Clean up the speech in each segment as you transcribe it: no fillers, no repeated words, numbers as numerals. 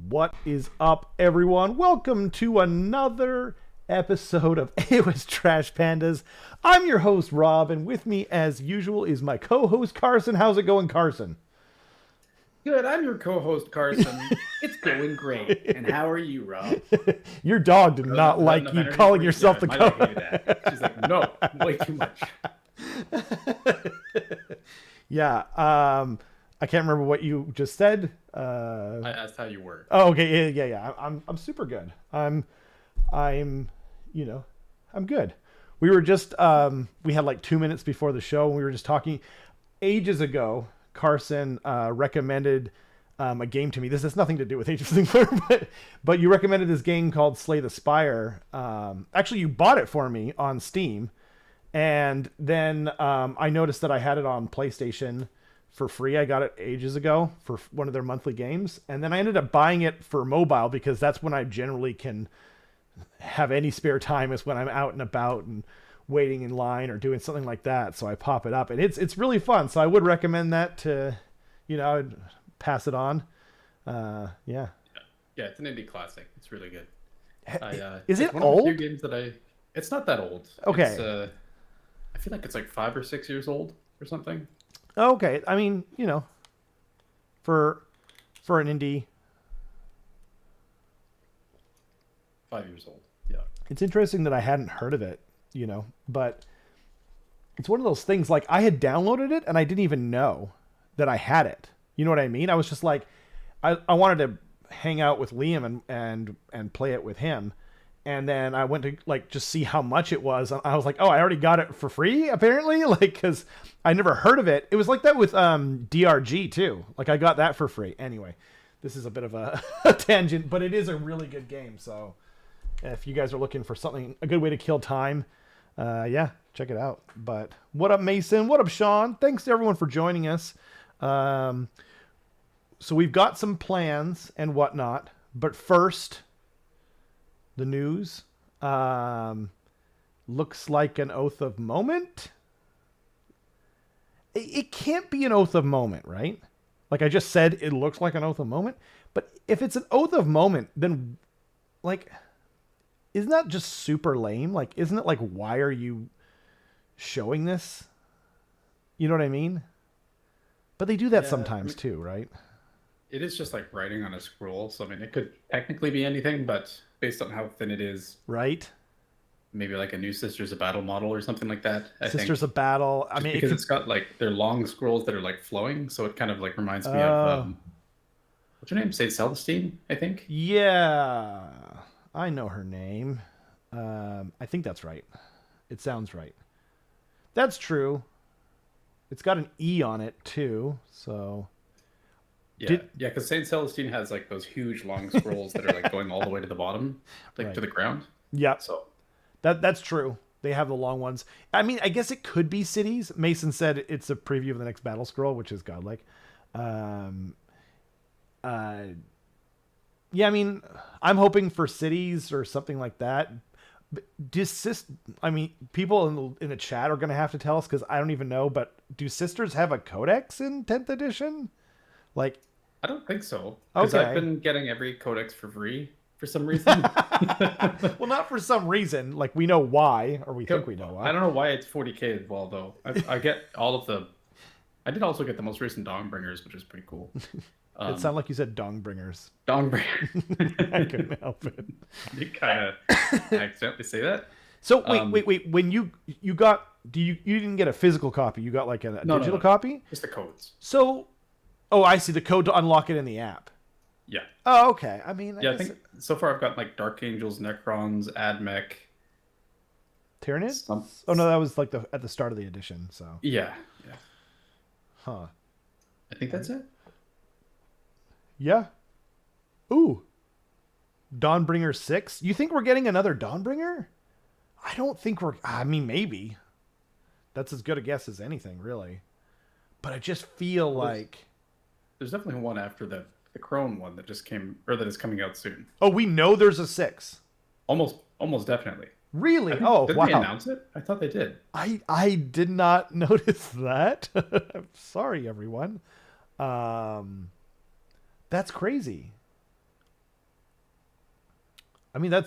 What is up, everyone? Welcome to another episode of AOS Trash Pandas. I'm your host, Rob, and with me, as usual, is my co-host, Carson. How's it going, Carson? Good. I'm your co-host, Carson. It's going great. And how are you, Rob? Your dog did not like you calling yourself the co-host. She's like, no, way too much. Yeah. I can't remember what you just said. I asked how you were. Oh, okay. Yeah. I'm super good. I'm good. We were just, we had like 2 minutes before the show, and we were just talking ages ago. Carson recommended a game to me. This has nothing to do with Age of Sigmar, but you recommended this game called Slay the Spire. Actually, you bought it for me on Steam, and then I noticed that I had it on PlayStation for free. I got it ages ago for one of their monthly games, and then I ended up buying it for mobile because that's when I generally can have any spare time, is when I'm out and about and waiting in line or doing something like that. So I pop it up, and it's really fun. So I would recommend that to, I'd pass it on. Yeah, it's an indie classic. It's really good. Is it one old? Of the few games that it's not that old. Okay. I feel like it's like 5 or 6 years old or something. Okay. I mean, for an indie, 5 years old. Yeah. It's interesting that I hadn't heard of it, but it's one of those things, like, I had downloaded it and I didn't even know that I had it. You know what I mean? I was just like, I wanted to hang out with Liam and play it with him. And then I went to like just see how much it was. I was like, oh, I already got it for free, apparently. Like, because I never heard of it. It was like that with DRG too. Like, I got that for free. Anyway, this is a bit of a tangent, but it is a really good game. So if you guys are looking for something, a good way to kill time, yeah, check it out. But what up, Mason? What up, Sean? Thanks to everyone for joining us. So we've got some plans and whatnot, but first, the news. Looks like an oath of moment. It can't be an oath of moment, right? Like I just said, it looks like an oath of moment. But if it's an oath of moment, then, like, isn't that just super lame? Like, isn't it like, why are you showing this? You know what I mean? But they do that sometimes too, right? It is just like writing on a scroll. So, I mean, it could technically be anything, but based on how thin it is. Right. Maybe like a new Sisters of Battle model or something like that. Sisters of Battle. I mean, because it's got like, they're long scrolls that are like flowing. So it kind of like reminds me of, what's her name? St. Celestine, I think. Yeah. I know her name. I think that's right. It sounds right. That's true. It's got an E on it too. So. Yeah, because St. Celestine has like those huge long scrolls that are like going all the way to the bottom, like to the ground. Yeah. So that's true. They have the long ones. I mean, I guess it could be cities. Mason said it's a preview of the next battle scroll, which is godlike. Yeah, I mean, I'm hoping for cities or something like that. But I mean, people in the chat are going to have to tell us, because I don't even know, but do Sisters have a codex in 10th edition? Like, I don't think so. Because I've been getting every codex for free for some reason. Well, not for some reason. Like, we know why, or we think we know why. I don't know why it's 40k as well, though. I get all of the... I did also get the most recent Dongbringers, which is pretty cool. It sounded like you said Dongbringers. Dongbringers. I couldn't help it. You kind of accidentally say that. So wait. When you got... you didn't get a physical copy. You got like a digital copy? Just the codes. So... Oh, I see. The code to unlock it in the app. Yeah. Oh, okay. I mean, I think so far I've got like Dark Angels, Necrons, Admech, Tyranids. Oh no, that was like at the start of the edition. So yeah. Huh. I think that's it. Yeah. Ooh. Dawnbringer 6. You think we're getting another Dawnbringer? I don't think we're. I mean, maybe. That's as good a guess as anything, really. But I just feel like. There's definitely one after the Crone one that just came, or that is coming out soon. Oh, we know there's a 6. Almost definitely. Really? Did wow. They announce it? I thought they did. I did not notice that. I'm sorry, everyone. That's crazy. I mean, I'm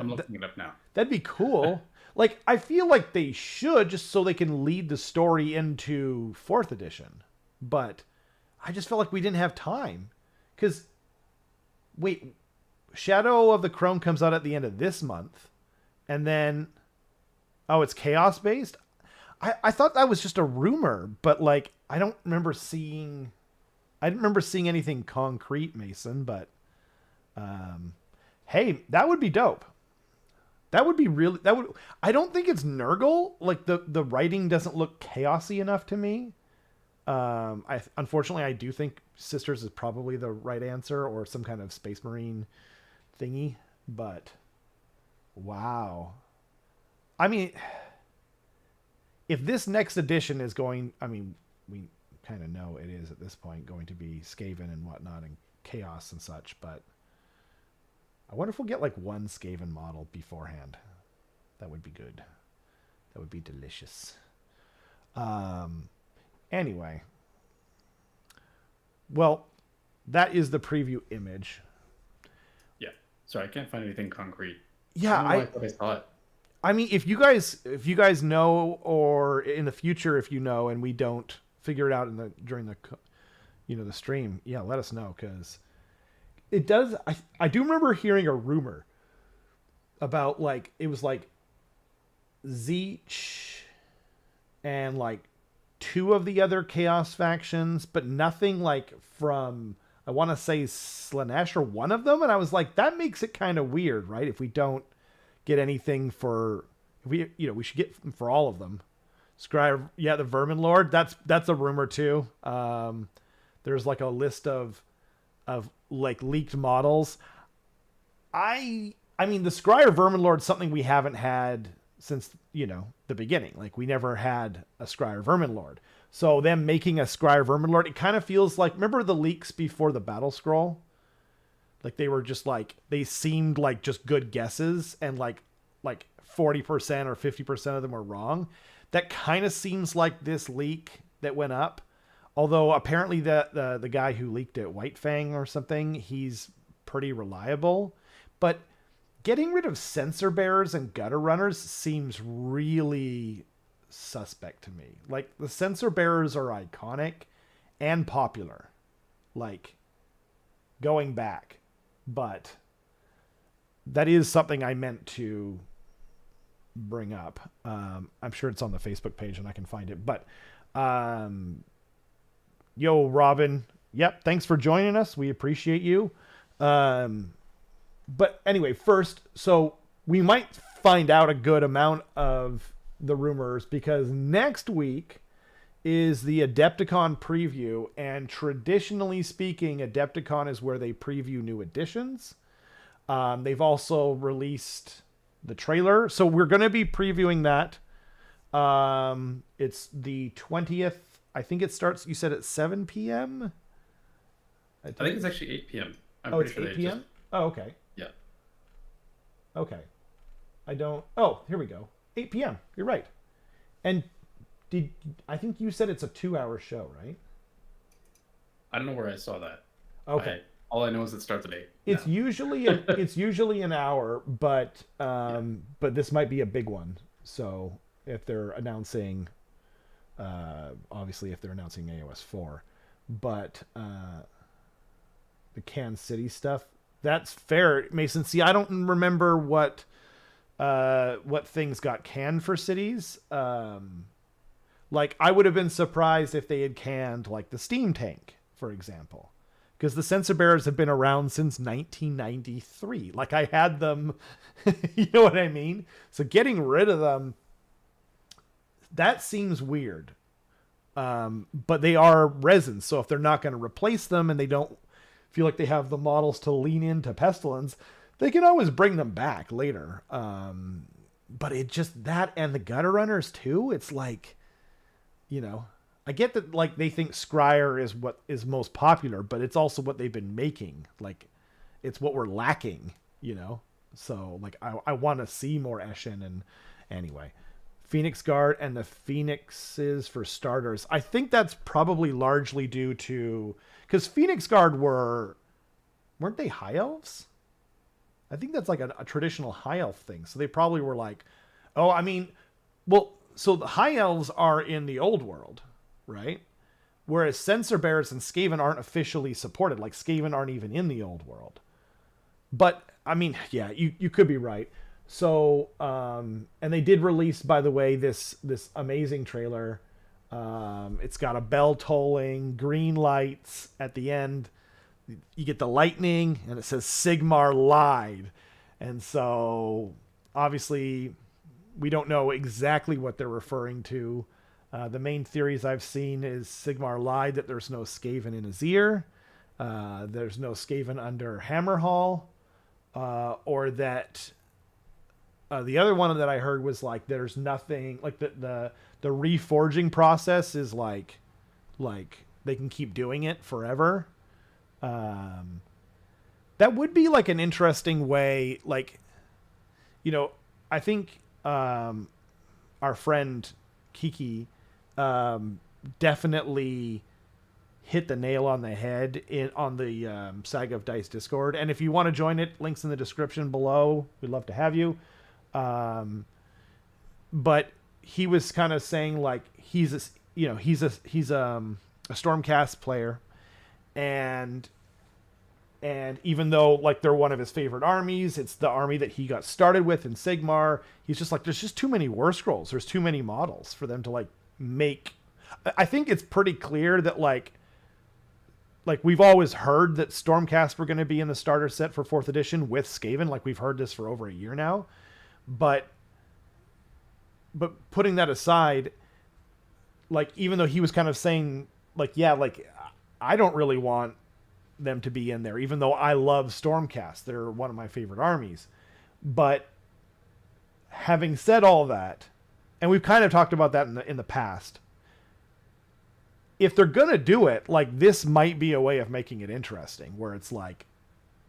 looking it up now. that'd be cool. Like, I feel like they should, just so they can lead the story into 4th edition. But I just felt like we didn't have time. Because, wait, Shadow of the Crone comes out at the end of this month. And then, oh, it's chaos based? I thought that was just a rumor, but like, I didn't remember seeing anything concrete, Mason, but hey, that would be dope. That would be really, I don't think it's Nurgle. Like the writing doesn't look chaosy enough to me. Unfortunately, I do think Sisters is probably the right answer, or some kind of Space Marine thingy, but wow. I mean, if this next edition is going, I mean, we kind of know it is at this point going to be Skaven and whatnot and chaos and such, but I wonder if we'll get like one Skaven model beforehand. That would be good. That would be delicious. Anyway. Well, that is the preview image. Yeah. Sorry, I can't find anything concrete. Yeah, I thought I saw it. I mean, if you guys know, or in the future, if you know, and we don't figure it out during the, the stream, yeah, let us know, because it does. I do remember hearing a rumor about like it was like Zeech and like 2 of the other Chaos factions, but nothing like from, I want to say, Slaanesh or one of them, and I was like, that makes it kind of weird, right? If we don't get anything for, we should get for all of them. Scry, yeah, the Vermin Lord, that's a rumor too. There's like a list of like leaked models. I mean, the Scryer Vermin Lord is something we haven't had since, the beginning. Like, we never had a Scryer Vermin Lord. So them making a Scryer Vermin Lord, it kind of feels like, remember the leaks before the Battle Scroll? Like, they were just like, they seemed like just good guesses, and like 40% or 50% of them were wrong. That kind of seems like this leak that went up. Although apparently the guy who leaked it, White Fang or something, he's pretty reliable. But getting rid of Sensor Bearers and Gutter Runners seems really suspect to me. Like, the Sensor Bearers are iconic and popular, like, going back. But that is something I meant to bring up. I'm sure it's on the Facebook page and I can find it. But yo, Robin, yep, thanks for joining us. We appreciate you. But anyway, first, so we might find out a good amount of the rumors, because next week is the Adepticon preview, and traditionally speaking, Adepticon is where they preview new editions. They've also released the trailer, so we're going to be previewing that. It's the 20th. I think it starts, you said, at 7 p.m.? I think it's actually 8 p.m. It's 8 p.m.? Oh, okay. Yeah. Okay. Oh, here we go. 8 p.m. You're right. And I think you said it's a 2-hour show, right? I don't know where I saw that. Okay. All I know is it starts at 8. It's usually an hour, but this might be a big one. So if they're announcing, obviously if they're announcing AOS 4, but the Kansas City stuff, that's fair, Mason. See, I don't remember what things got canned for cities. Like, I would have been surprised if they had canned like the Steam Tank, for example, because the Sensor Bearers have been around since 1993. Like, I had them, you know what I mean? So getting rid of them, that seems weird. But they are resins, so if they're not going to replace them and they don't feel like they have the models to lean into Pestilence, they can always bring them back later. But it just, that and the Gutter Runners too, it's like, I get that, like, they think Scryer is what is most popular, but it's also what they've been making. Like, it's what we're lacking, So, like, I want to see more Eshin. And anyway, Phoenix Guard and the Phoenixes for starters. I think that's probably largely due to, because Phoenix Guard weren't they High Elves? I think that's like a traditional high elf thing. So they probably were like, oh, I mean, well, so the high elves are in the old world, right? Whereas Censor Bears and Skaven aren't officially supported. Like Skaven aren't even in the old world. But I mean, yeah, you could be right. So, and they did release, by the way, this amazing trailer. It's got a bell tolling, green lights at the end. You get the lightning, and it says Sigmar lied. And so, obviously, we don't know exactly what they're referring to. The main theories I've seen is Sigmar lied that there's no Skaven in his ear. There's no Skaven under Hammerhall. Or that the other one that I heard was like there's nothing like the reforging process is like they can keep doing it forever. That would be like an interesting way, like, you know, I think our friend Kiki definitely hit the nail on the head on the Saga of Dice Discord. And if you want to join it, links in the description below. We'd love to have you. But he was kind of saying like he's a Stormcast player, and even though like they're one of his favorite armies, it's the army that he got started with in Sigmar. He's just like, there's just too many war scrolls. There's too many models for them to like make. I think it's pretty clear that like we've always heard that Stormcast were going to be in the starter set for 4th edition with Skaven. Like we've heard this for over a year now, but putting that aside, like, even though he was kind of saying like, yeah, like I don't really want them to be in there, even though I love Stormcast. They're one of my favorite armies. But having said all that, and we've kind of talked about that in the past, if they're going to do it, like this might be a way of making it interesting where it's like,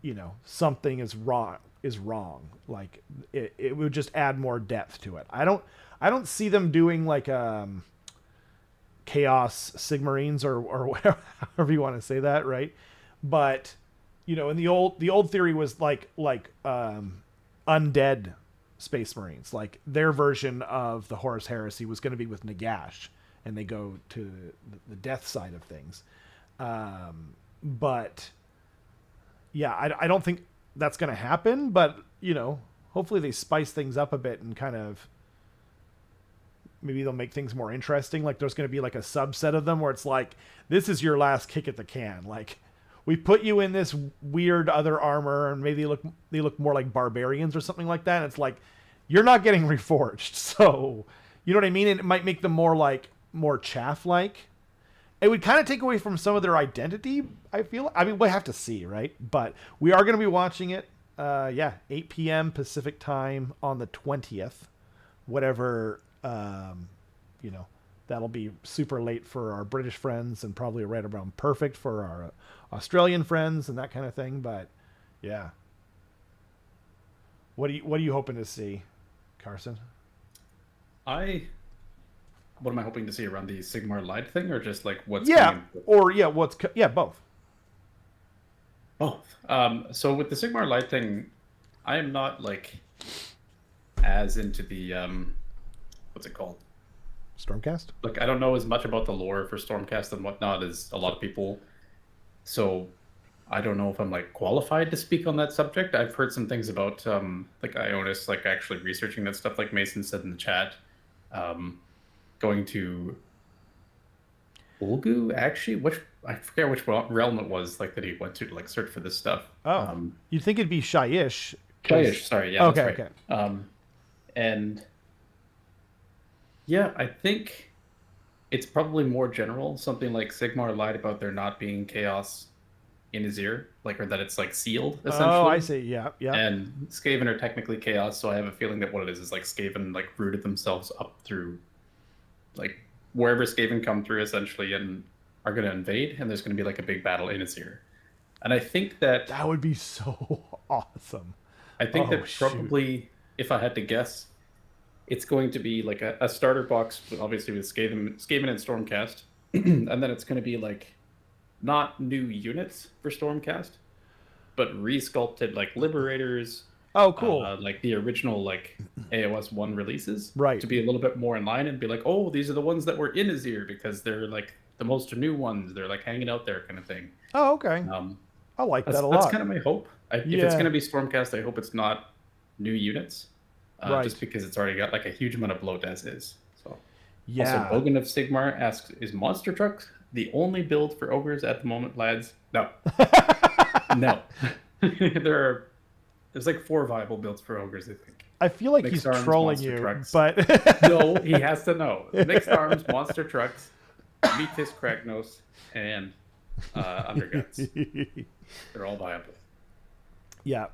you know, something is wrong. Like it would just add more depth to it. I don't see them doing like Chaos Sigmarines or whatever, however you want to say that, right? But you know, in the old theory was like undead Space Marines. Like their version of the Horus Heresy was going to be with Nagash, and they go to the death side of things. But yeah, I don't think that's going to happen, but you know, hopefully they spice things up a bit and kind of maybe they'll make things more interesting. Like there's going to be like a subset of them where it's like, this is your last kick at the can. Like we put you in this weird other armor and maybe they look more like barbarians or something like that. And it's like, you're not getting reforged. So, you know what I mean? And it might make them more chaff-like. It would kind of take away from some of their identity, I feel. I mean, we'll have to see, right? But we are going to be watching it, 8 p.m. Pacific time on the 20th. Whatever, you know, that'll be super late for our British friends and probably right around perfect for our Australian friends and that kind of thing. But, yeah. What are you hoping to see, Carson? What am I hoping to see around the Sigmar light thing, or just like what's both. Both. So with the Sigmar light thing, I am not like as into the what's it called? Stormcast? Like I don't know as much about the lore for Stormcast and whatnot as a lot of people. So I don't know if I'm like qualified to speak on that subject. I've heard some things about like Ionis like actually researching that stuff, like Mason said in the chat. Going to Ulgu, actually, which I forget which realm it was, like that he went to like search for this stuff. You'd think it'd be Shyish. Shyish, sorry, yeah, okay, that's right. Okay. And yeah, I think it's probably more general. Something like Sigmar lied about there not being chaos in his ear, like, or that it's like sealed essentially. Oh, I see. Yeah. And Skaven are technically chaos, so I have a feeling that what it is like Skaven like rooted themselves up through like wherever Skaven come through essentially and are going to invade, and there's going to be like a big battle in his ear. And I think that would be so awesome. I think that probably, if I had to guess, it's going to be like a starter box, obviously with Skaven and Stormcast, and then it's going to be like not new units for Stormcast, but resculpted like Liberators Oh, cool. like the original like AOS 1 releases, Right. to be a little bit more in line and be like, oh, these are the ones that were in Azir because they're like the most new ones. They're like hanging out there kind of thing. Oh, okay. Um, I like that a that's lot. kind of my hope. If it's Yeah. going to be Stormcast, I hope it's not new units, Right. just because it's already got like a huge amount of bloat as is. So, also, Yeah. Bogan of Sigmar asks, is Monster Trucks the only build for ogres at the moment, lads? No. No. There's like 4 viable builds for ogres, I think. I feel like Mixed he's arms, trolling monster you, trucks. but No, he has to know. Mixed arms, monster trucks, Metis Kragnos, and underguts. They're all viable. Yeah.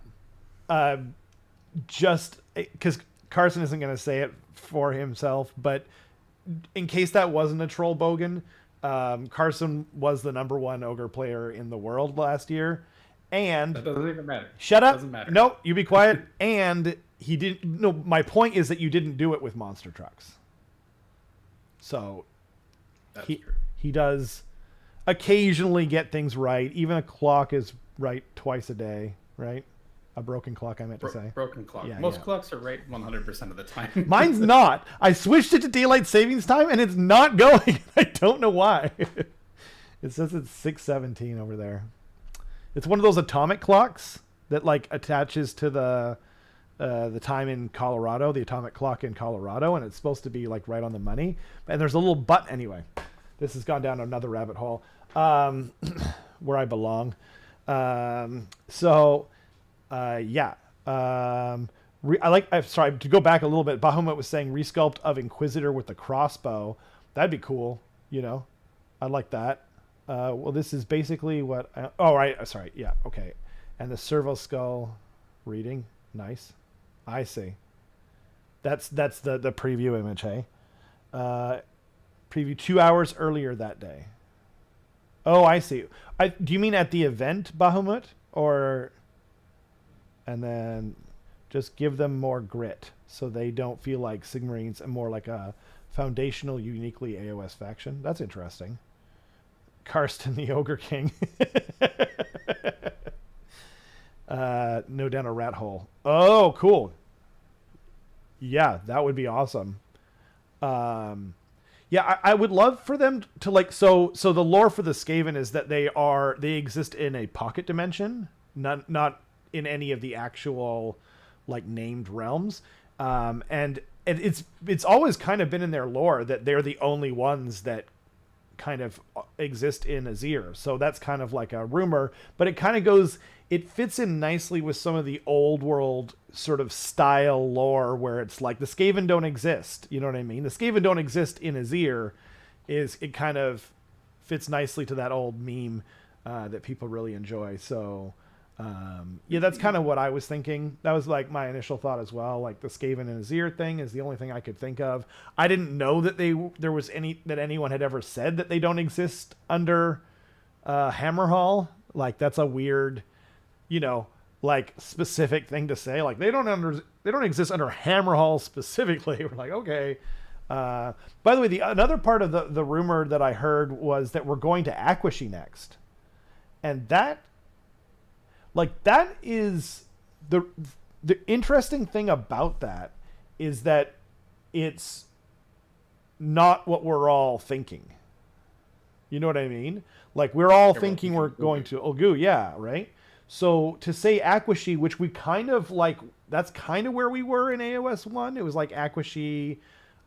Just because Carson isn't going to say it for himself, but in case that wasn't a troll bogan, Carson was the #1 ogre player in the world last year. And that doesn't even matter. Shut up. Doesn't matter. No, you be quiet. And he didn't. No, my point is that you didn't do it with monster trucks. So That's true. he does occasionally get things right. Even a clock is right twice a day, right? A broken clock, I meant to say. Broken clock. Yeah, Most yeah. clocks are right 100% of the time. Mine's not. I switched it to daylight savings time, and it's not going. I don't know why. It says it's 6:17 over there. It's one of those atomic clocks that like attaches to the time in Colorado, the atomic clock in Colorado, and it's supposed to be like right on the money. And there's a little button. Anyway, this has gone down another rabbit hole where I belong. Yeah. I'm sorry to go back a little bit. Bahamut was saying resculpt of Inquisitor with the crossbow. That'd be cool. You know, I like that. Well, this is basically what. Right. Sorry. Yeah. Okay. And the servo skull reading. Nice. I see. That's the preview image. Hey. Preview 2 hours earlier that day. Oh, I see. Do you mean at the event, Bahamut, or? And then just give them more grit so they don't feel like Sigmarines and more like a foundational, uniquely AOS faction. That's interesting. Karsten the Ogre King. No down a rat hole. Oh, cool. Yeah, that would be awesome. Yeah, I would love for them to like so the lore for the Skaven is that they exist in a pocket dimension, not in any of the actual like named realms. And it's always kind of been in their lore that they're the only ones that kind of exist in Azir. So that's kind of like a rumor, but it fits in nicely with some of the old world sort of style lore where it's like the Skaven don't exist. You know what I mean? The Skaven don't exist in Azir it kind of fits nicely to that old meme that people really enjoy. So yeah, that's kind of what I was thinking. That was like my initial thought as well. Like the Skaven and Azir thing is the only thing I could think of. I didn't know that anyone had ever said that they don't exist under Hammerhall. Like that's a weird, like specific thing to say. Like they don't exist under Hammerhall specifically. We're like, okay. By the way, another part of the rumor that I heard was that we're going to Aquashy next, and that is the interesting thing about that is that it's not what we're all thinking. You know what I mean? Like we're all thinking we're going to Ulgu, yeah, right? So to say Aquashy, which we kind of like, that's kind of where we were in AOS 1. It was like Aquashy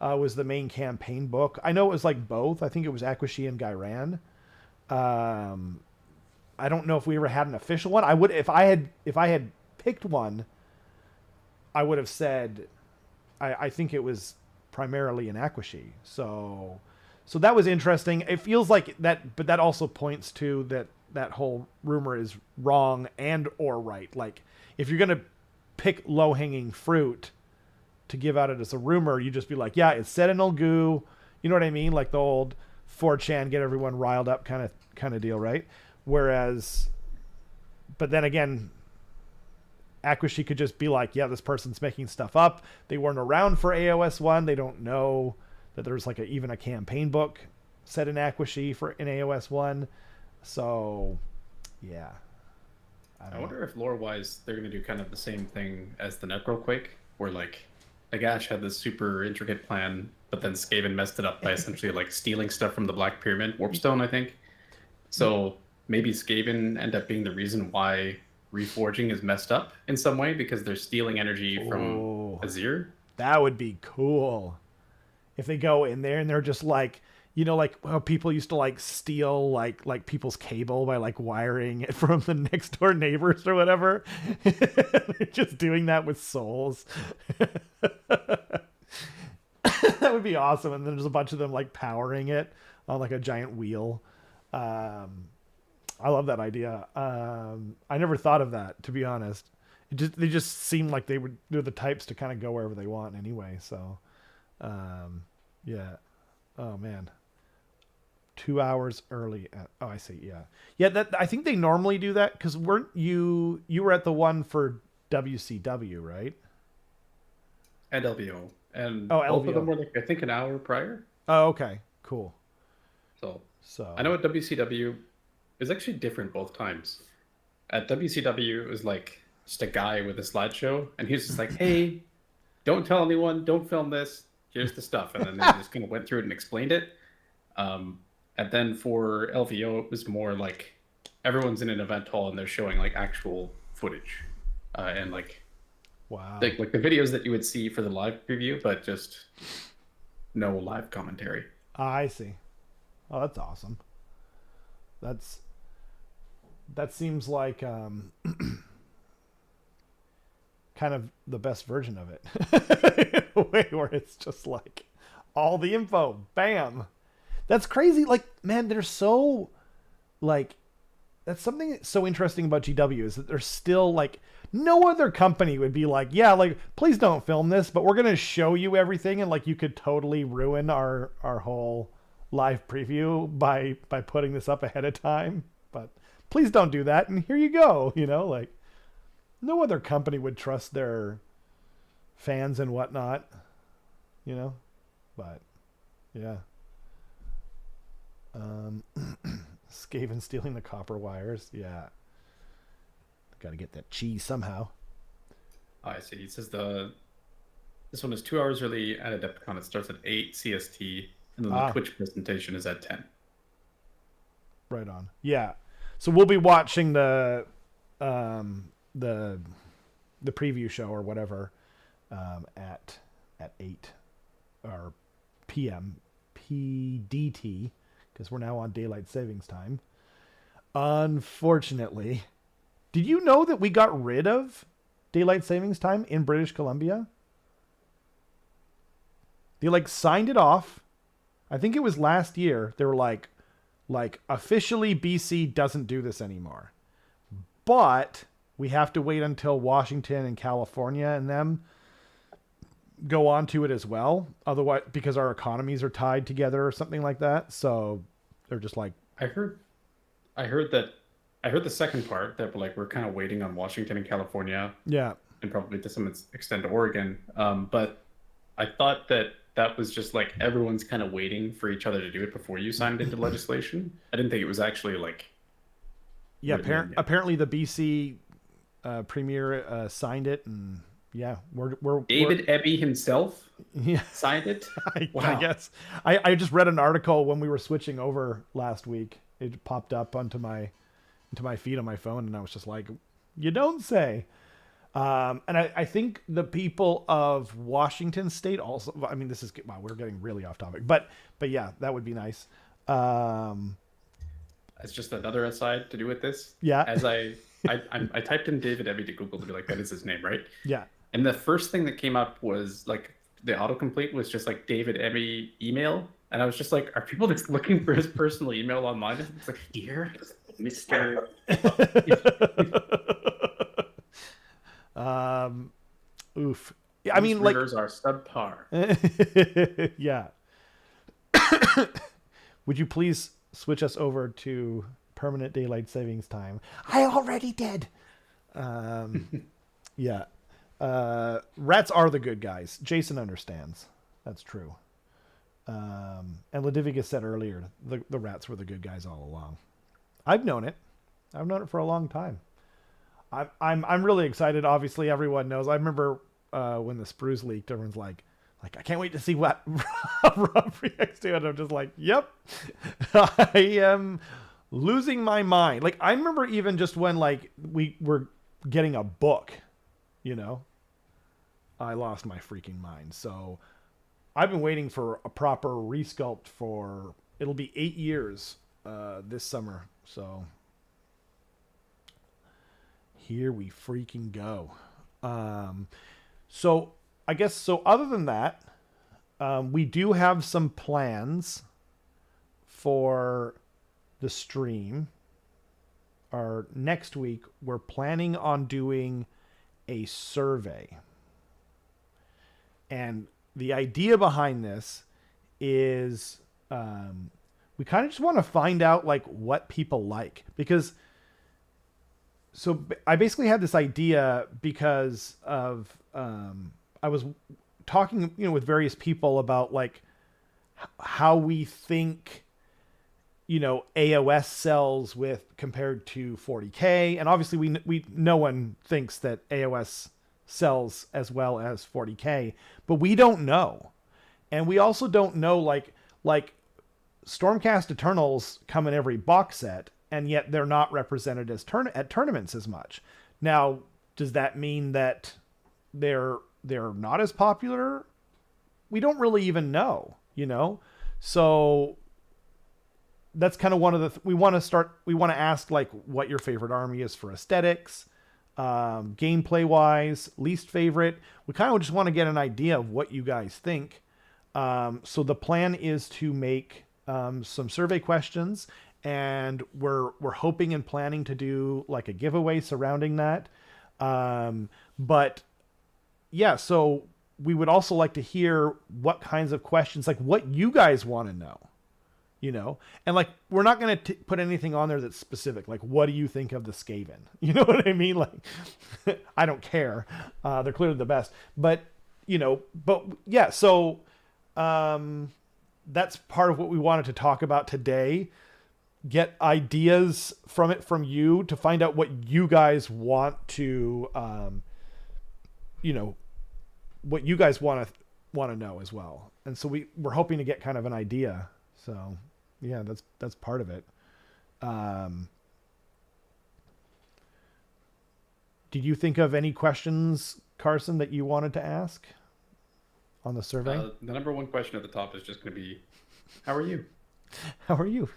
was the main campaign book. I know it was like both. I think it was Aquashy and Gairan. I don't know if we ever had an official one. I would if I had picked one, I would have said I think it was primarily an Aquashy. So that was interesting. It feels like that, but that also points to that whole rumor is wrong and or right. Like if you're gonna pick low hanging fruit to give out it as a rumor, you just be like, yeah, it's set in Ulgu. You know what I mean? Like the old 4chan get everyone riled up kind of deal, right? Whereas, but then again, Aquashy could just be like, yeah, this person's making stuff up. They weren't around for AOS 1. They don't know that there's like even a campaign book set in Aquashy in AOS 1. So, yeah. I I don't know. wonder if lore-wise they're gonna do kind of the same thing as the Necroquake, where like Nagash had this super intricate plan, but then Skaven messed it up by essentially like stealing stuff from the Black Pyramid, Warpstone, I think. So maybe Skaven end up being the reason why reforging is messed up in some way because they're stealing energy from Oh, Azir. that would be cool. If they go in there and they're just like, you know, like how people used to like steal like people's cable by like wiring it from the next door neighbors or whatever. They're just doing that with souls. That would be awesome. And then there's a bunch of them like powering it on like a giant wheel. I love that idea. I never thought of that, to be honest. They just seem like they're the types to kind of go wherever they want anyway. So, yeah. Oh man, 2 hours early. Oh, I see. Yeah, yeah. That I think they normally do that because weren't you were at the one for WCW, right? And LVO. And Oh, both of them LVO. were like I think an hour prior. Oh, okay, cool. So So I know at WCW it was actually different both times. At WCW it was like just a guy with a slideshow and he was just like, hey, don't tell anyone, don't film this, here's the stuff. And then they just kind of went through it and explained it. And then for LVO it was more like everyone's in an event hall and they're showing like actual footage. And wow. like the videos that you would see for the live preview, but just no live commentary. I see. Oh, that's awesome. That seems like kind of the best version of it. In a way where it's just like all the info, bam. That's crazy. Like, man, they're so like that's something that's so interesting about GW is that they're still like no other company would be like, yeah, like please don't film this, but we're gonna show you everything and like you could totally ruin our whole live preview by putting this up ahead of time. But please don't do that. And here you go. You know, like no other company would trust their fans and whatnot. You know, but yeah. Skaven stealing the copper wires. Yeah. Got to get that cheese somehow. I see. It says this one is 2 hours early at Adepticon. It starts at 8 CST, and then the Twitch presentation is at 10. Right on. Yeah. So we'll be watching the preview show or whatever at 8 or PM PDT because we're now on daylight savings time. Unfortunately, did you know that we got rid of daylight savings time in British Columbia? They like signed it off. I think it was last year. They were like officially BC doesn't do this anymore. But we have to wait until Washington and California and them go on to it as well. Otherwise, because our economies are tied together or something like that. So they're just like, I heard the second part that we're kind of waiting on Washington and California, yeah, and probably to some extent Oregon. But I thought that was just like everyone's kind of waiting for each other to do it before you signed into legislation. I didn't think it was actually like. Yeah, apparently the BC premier signed it, and yeah, we're David Eby himself signed it. I guess I just read an article when we were switching over last week. It popped up into my feed on my phone, and I was just like, "You don't say." And I think the people of Washington State also. I mean, wow, we're getting really off topic, but yeah, that would be nice. It's just another aside to do with this. Yeah. As I typed in David Eby to Google to be like, that is his name, right? Yeah. And the first thing that came up was like the autocomplete was just like David Eby email. And I was just like, are people just looking for his personal email online? It's like, dear Mr. Oof. I mean, like rivers are subpar. Yeah. Would you please switch us over to permanent daylight savings time? I already did. Yeah. Rats are the good guys. Jason understands. That's true. And Ledivicus said earlier, the rats were the good guys all along. I've known it. I've known it for a long time. I'm really excited. Obviously, everyone knows. I remember when the sprues leaked, everyone's like I can't wait to see what Rob reacts to it. I'm just like, yep, I am losing my mind. Like I remember even just when like we were getting a book, you know, I lost my freaking mind. So I've been waiting for a proper resculpt for it'll be 8 years this summer. So here we freaking go. So I guess so. Other than that, we do have some plans for the stream. Our next week, we're planning on doing a survey. And the idea behind this is we kind of just want to find out like what people like, because so I basically had this idea because of I was talking, you know, with various people about like how we think, you know, AOS sells with compared to 40K, and obviously we no one thinks that AOS sells as well as 40K, but we don't know, and we also don't know like Stormcast Eternals come in every box set, and yet they're not represented as at tournaments as much. Now, does that mean that they're not as popular? We don't really even know, you know? So that's kind of one of the, we want to ask like what your favorite army is for aesthetics, gameplay wise, least favorite. We kind of just want to get an idea of what you guys think. So the plan is to make some survey questions, and we're hoping and planning to do like a giveaway surrounding that. But yeah, so we would also like to hear what kinds of questions, like what you guys want to know, you know, and like, we're not going to put anything on there that's specific. Like, what do you think of the Skaven? You know what I mean? Like, I don't care. They're clearly the best, but you know, but yeah, so, that's part of what we wanted to talk about today. Get ideas from you to find out what you guys want to, you know, what you guys want to know as well. And so we're hoping to get kind of an idea. So yeah, that's part of it. Did you think of any questions, Carson, that you wanted to ask on the survey? The number one question at the top is just going to be, how are you? How are you?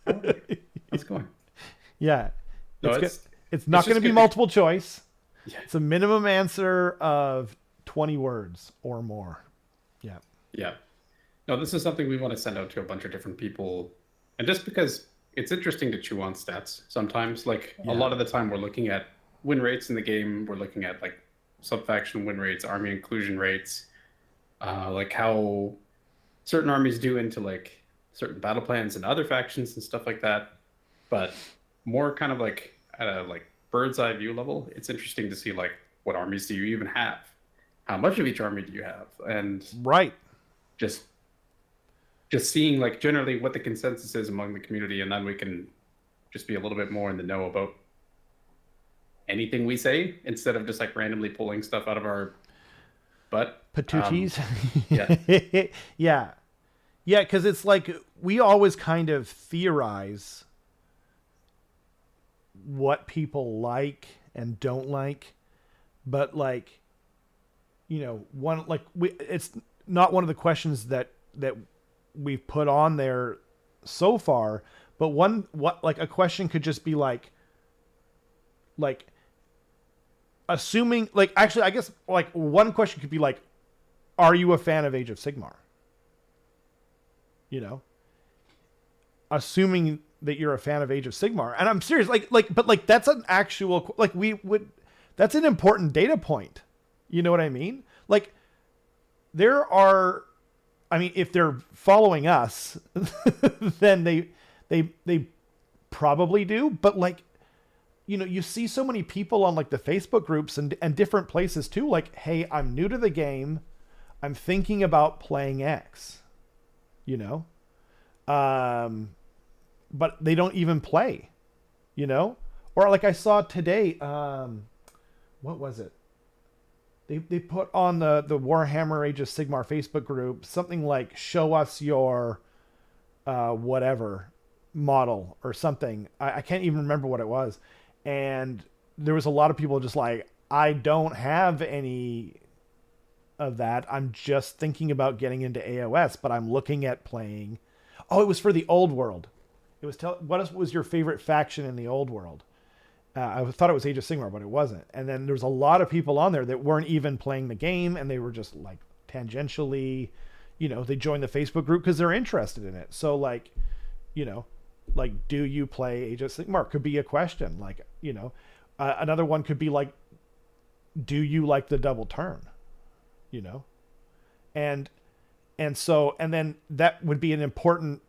How's it going? Yeah. No, it's not going to be multiple choice. Yeah. It's a minimum answer of 20 words or more. Yeah. Yeah. No, this is something we want to send out to a bunch of different people. And just because it's interesting to chew on stats sometimes, like a lot of the time we're looking at win rates in the game. We're looking at like sub-faction win rates, army inclusion rates, like how certain armies do into like certain battle plans and other factions and stuff like that. But more kind of like at a like bird's eye view level, it's interesting to see like what armies do you even have? How much of each army do you have? And right. Just seeing like generally what the consensus is among the community, and then we can just be a little bit more in the know about anything we say instead of just like randomly pulling stuff out of our butt. Patooties. Yeah. Yeah. Yeah, because it's like we always kind of theorize what people like and don't like, but like, you know, it's not one of the questions that we've put on there so far, but like a question could just be like assuming, like, actually, I guess like one question could be like, are you a fan of Age of Sigmar? You know, assuming that you're a fan of Age of Sigmar, and I'm serious, but like that's an actual, like that's an important data point. You know what I mean? Like there are, I mean, if they're following us, then they probably do. But like, you know, you see so many people on like the Facebook groups and different places too. Like, hey, I'm new to the game. I'm thinking about playing X. You know, but they don't even play, you know, Or like I saw today, what was it? They put on the Warhammer Age of Sigmar Facebook group something like show us your whatever model or something. I can't even remember what it was. And there was a lot of people just like, I don't have any of that. I'm just thinking about getting into AOS, but I'm looking at playing. Oh, it was for the old world. It was what was your favorite faction in the old world? I thought it was Age of Sigmar, but it wasn't. And then there's a lot of people on there that weren't even playing the game, and they were just like tangentially, they joined the Facebook group because they're interested in it. So like, like, do you play Age of Sigmar? Could be a question. Like, another one could be like, do you like the double turn? And then that would be an important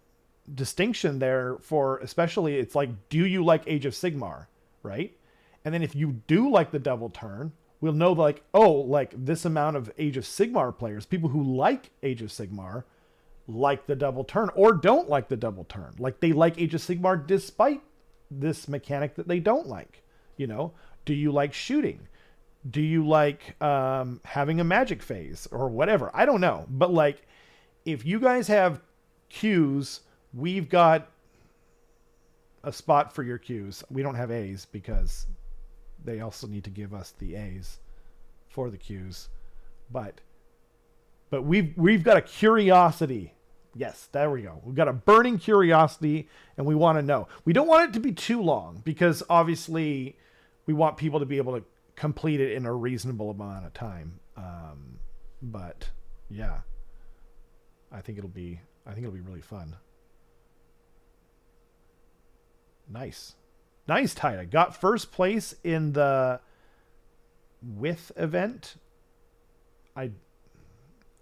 distinction there for, especially it's like, do you like Age of Sigmar? Right? And then if you do like the double turn, we'll know like, oh, like this amount of Age of Sigmar players, people who like Age of Sigmar, like the double turn or don't like the double turn. Like they like Age of Sigmar despite this mechanic that they don't like. Do you like shooting? Do you like having a magic phase or whatever? I don't know. But like, if you guys have Qs, we've got a spot for your Qs. We don't have As because they also need to give us the As for the Qs. But we've got a curiosity. Yes, there we go. We've got a burning curiosity and we want to know. We don't want it to be too long because obviously we want people to be able to complete it in a reasonable amount of time. But yeah, I think it'll be really fun. Nice, Tida. Got first place in the with event. I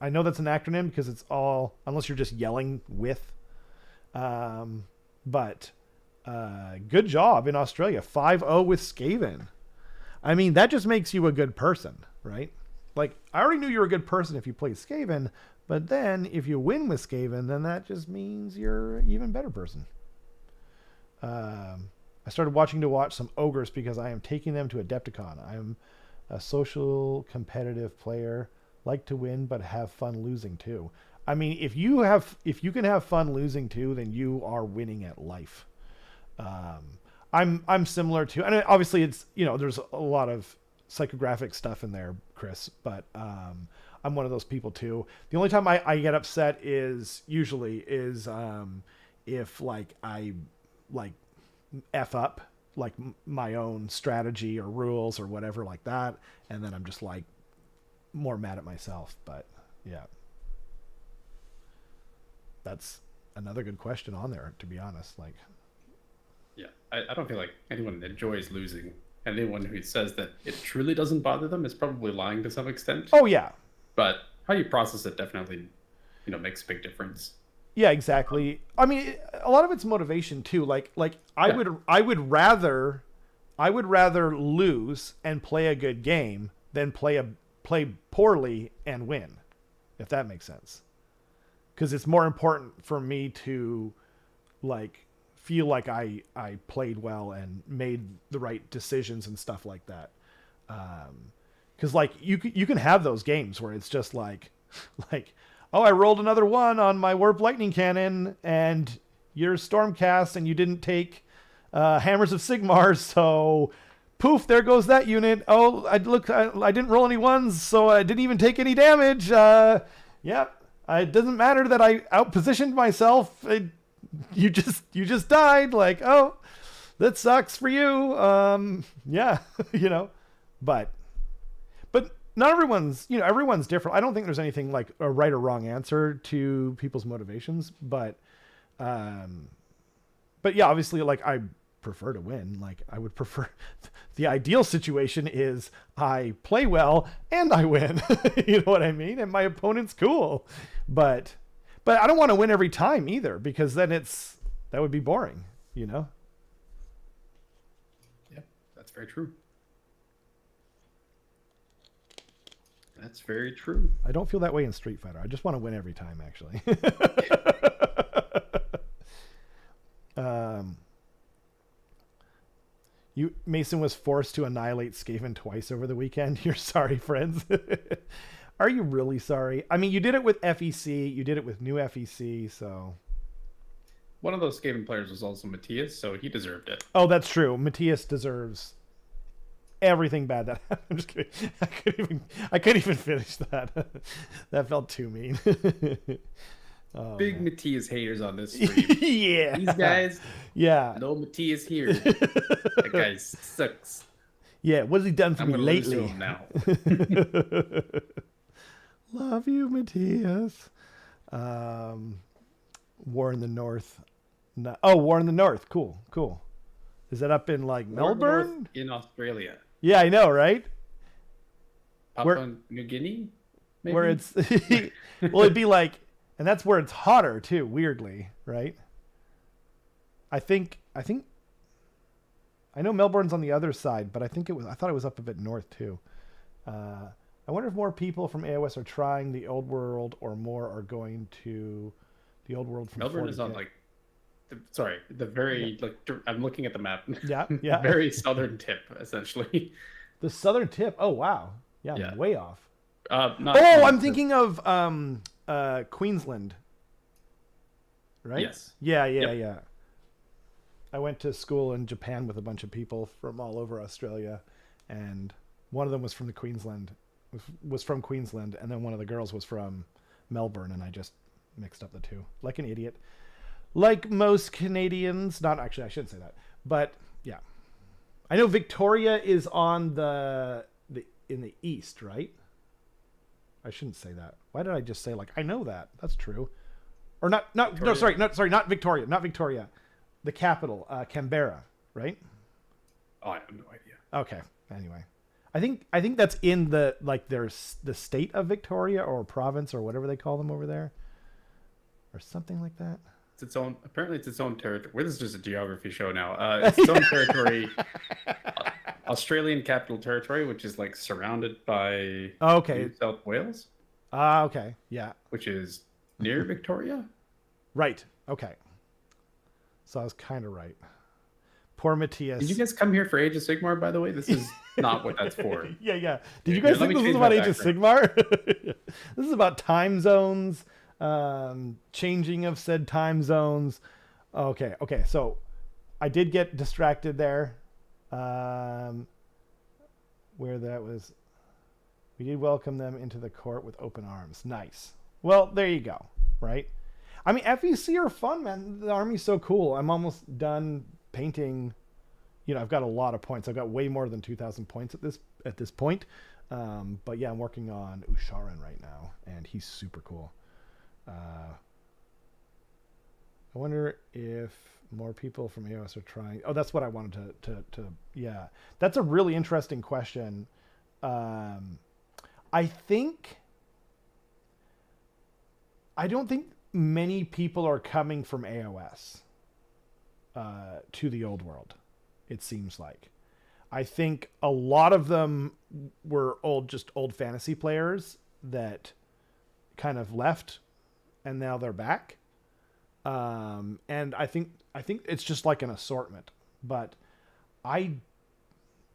know that's an acronym because it's all, unless you're just yelling with. But good job in Australia. 5-0 with Skaven. I mean, that just makes you a good person, right? Like, I already knew you were a good person if you played Skaven, but then if you win with Skaven, then that just means you're an even better person. I started watch some ogres because I am taking them to Adepticon. I am a social competitive player, like to win, but have fun losing too. I mean, if you can have fun losing too, then you are winning at life. I'm similar to, and obviously it's, there's a lot of psychographic stuff in there, Chris, but I'm one of those people too. The only time I get upset is if like I like F up like my own strategy or rules or whatever like that, and then I'm just like more mad at myself. But yeah, that's another good question on there, to be honest. Like, yeah, I don't feel like anyone enjoys losing. Anyone who says that it truly doesn't bother them is probably lying to some extent. Oh yeah, but how you process it definitely, makes a big difference. Yeah, exactly. I mean, a lot of it's motivation too. Like I would rather lose and play a good game than play poorly and win, if that makes sense. Because it's more important for me to like feel like I played well and made the right decisions and stuff like that. Because like you can have those games where it's just like oh, I rolled another 1 on my Warp Lightning Cannon, and you're Stormcast, and you didn't take Hammers of Sigmar, so poof, there goes that unit. Oh, I didn't roll any 1s, so I didn't even take any damage. Yeah, it doesn't matter that I outpositioned myself. You just died. Like, oh, that sucks for you. Yeah, but not everyone's different. I don't think there's anything like a right or wrong answer to people's motivations, but yeah, obviously like I prefer to win. Like I would prefer the ideal situation is I play well and I win. You know what I mean? And my opponent's cool, but I don't want to win every time either, because then that would be boring, Yeah, that's very true. That's very true. I don't feel that way in Street Fighter. I just want to win every time, actually. Mason was forced to annihilate Skaven twice over the weekend. You're sorry, friends. Are you really sorry? I mean, you did it with FEC. You did it with new FEC. So One of those Skaven players was also Matthias, so he deserved it. oh, that's true. Matthias deserves everything bad that happened. I'm just kidding. I couldn't even finish that. That felt too mean. Oh, Big man. Matthias haters on this stream. Yeah. These guys, Yeah. no Matthias here. That guy sucks. Yeah. What has he done for I'm me gonna lose to lately? him now. Love you, Matthias. War in the North. No, oh, War in the North. Cool. Is that up in like Melbourne? In Australia. Yeah, I know, right? Papua New Guinea? Maybe? Where it's well, it'd be like, and that's where it's hotter too. Weirdly, right? I know Melbourne's on the other side, but I thought it was up a bit north too. I wonder if more people from AOS are trying the old world, or more are going to the old world from Melbourne 40K. is on like the very I'm looking at the map. Yeah. Very southern tip, essentially. The southern tip. Oh wow. Yeah, Yeah. I'm way off. Not Oh, I'm thinking of Queensland. Right? Yes. Yeah. Yep. I went to school in Japan with a bunch of people from all over Australia, and one of them was from from Queensland, and then one of the girls was from Melbourne, and I just mixed up the two like an idiot. Like most Canadians, not actually, I shouldn't say that, but yeah. I know Victoria is on in the east, right? I shouldn't say that. Why did I just say like I know that? That's true. Or not Victoria. Not Victoria. The capital, Canberra, right? Oh, I have no idea. Okay. Anyway, I think that's in the the state of Victoria, or province, or whatever they call them over there, or something like that. Apparently it's its own territory. Well, this is just a geography show now. It's its own territory. Australian Capital Territory, which is like surrounded by New South Wales. Okay. Yeah. Which is near Victoria. Right. Okay. So I was kind of right. Poor Matthias. Did you guys come here for Age of Sigmar, by the way? This is not what that's for. Yeah. Did you guys think this was about Age of Sigmar? This is about time zones, changing of said time zones. Okay. So I did get distracted there. Where that was. We did welcome them into the court with open arms. Nice. Well, there you go. Right? I mean, FEC are fun, man. The army's so cool. I'm almost done painting. I've got a lot of points. I've got way more than 2,000 points at this point. But yeah, I'm working on Usharan right now, and he's super cool. I wonder if more people from AOS are trying. Oh, that's what I wanted to yeah. That's a really interesting question. I don't think many people are coming from AOS to the old world, it seems like. I think a lot of them were old fantasy players that kind of left, and now they're back. And I think it's just like an assortment. But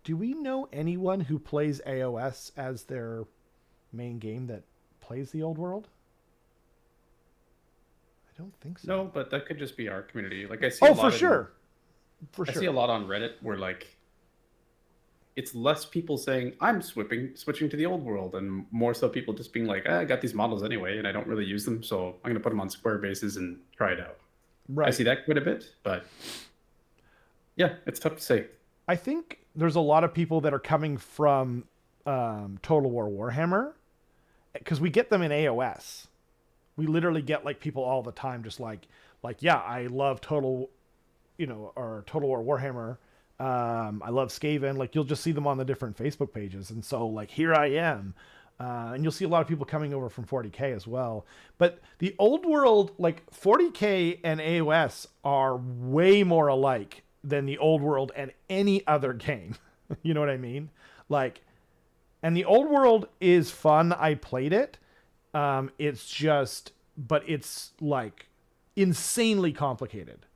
do we know anyone who plays AOS as their main game that plays the old world? I don't think so. No, but that could just be our community. Like I see. Oh, for sure. I see a lot on Reddit where like it's less people saying I'm switching to the old world, and more so people just being like, I got these models anyway, and I don't really use them, so I'm gonna put them on square bases and try it out. Right. I see that quite a bit, but yeah, it's tough to say. I think there's a lot of people that are coming from Total War Warhammer, because we get them in AOS. We literally get like people all the time, just like, yeah, I love Total War Warhammer. I love Skaven. Like, you'll just see them on the different Facebook pages. And so like, here I am. And you'll see a lot of people coming over from 40K as well. But the old world, like 40K and AOS are way more alike than the old world and any other game. You know what I mean? Like, and the old world is fun. I played it. But it's like insanely complicated.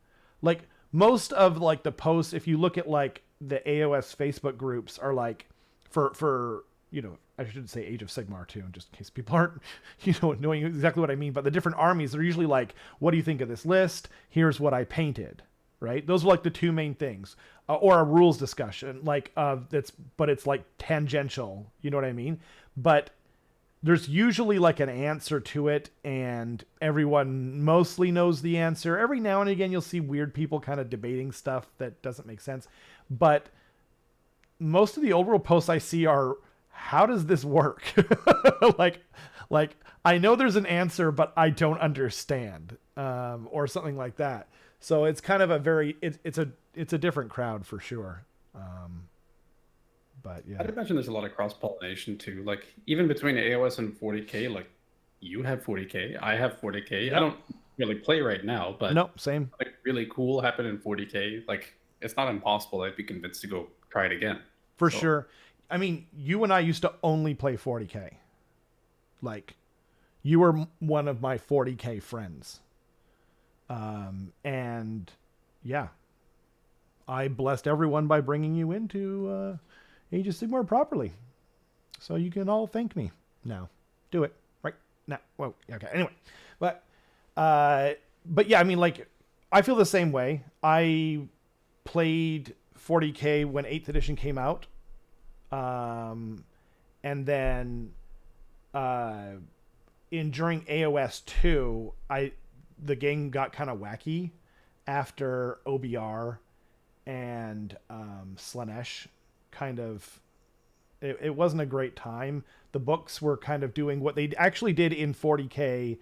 Like most of like the posts, if you look at like the AOS Facebook groups are like for I should say Age of Sigmar too, just in case people aren't knowing exactly what I mean. But the different armies, they're usually like, what do you think of this list? Here's what I painted. Right? Those are like the two main things, or a rules discussion, like but it's like tangential. You know what I mean? But there's usually like an answer to it, and everyone mostly knows the answer. Every now and again, you'll see weird people kind of debating stuff that doesn't make sense. But most of the old world posts I see are, how does this work? like I know there's an answer, but I don't understand, or something like that. So it's kind of it's a different crowd for sure. But yeah, I'd imagine there's a lot of cross pollination too. Like even between AOS and 40k, like you have 40k, I have 40k. Yep. I don't really play right now, but nope, same. Like really cool happened in 40k. Like it's not impossible. I'd be convinced to go try it again. For sure. I mean, you and I used to only play 40k. Like, you were one of my 40k friends. And yeah, I blessed everyone by bringing you into Age of Sigmar properly. So you can all thank me now. Do it right now. Whoa. Okay. Anyway, but yeah, I mean, like, I feel the same way. I played 40k when 8th edition came out. And then during AOS 2, the game got kind of wacky after OBR and Slaanesh kind of, it wasn't a great time. The books were kind of doing what they actually did in 40k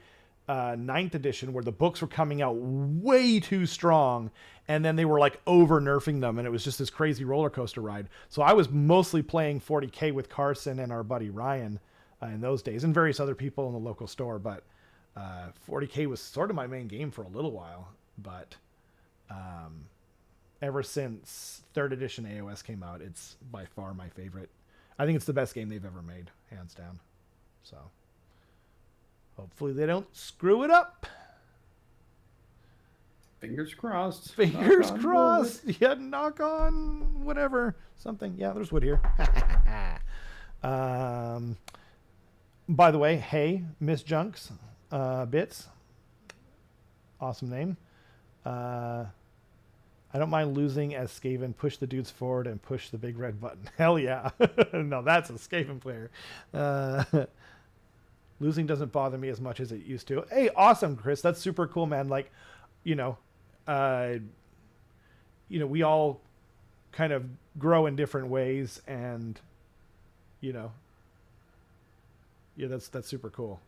9th edition, where the books were coming out way too strong, and then they were like over nerfing them, and it was just this crazy roller coaster ride. So I was mostly playing 40k with Carson and our buddy Ryan in those days, and various other people in the local store. But 40k was sort of my main game for a little while. But ever since 3rd edition AOS came out, it's by far my favorite. I think it's the best game they've ever made, hands down. So hopefully they don't screw it up. Fingers crossed. Fingers crossed. Yeah, knock on whatever. Something. Yeah, there's wood here. By the way, hey, Miss Junks, Bits. Awesome name. I don't mind losing as Skaven. Push the dudes forward and push the big red button. Hell yeah. No, that's a Skaven player. Losing doesn't bother me as much as it used to. Hey, awesome, Chris. That's super cool, man. Like, we all kind of grow in different ways, and, yeah, that's super cool.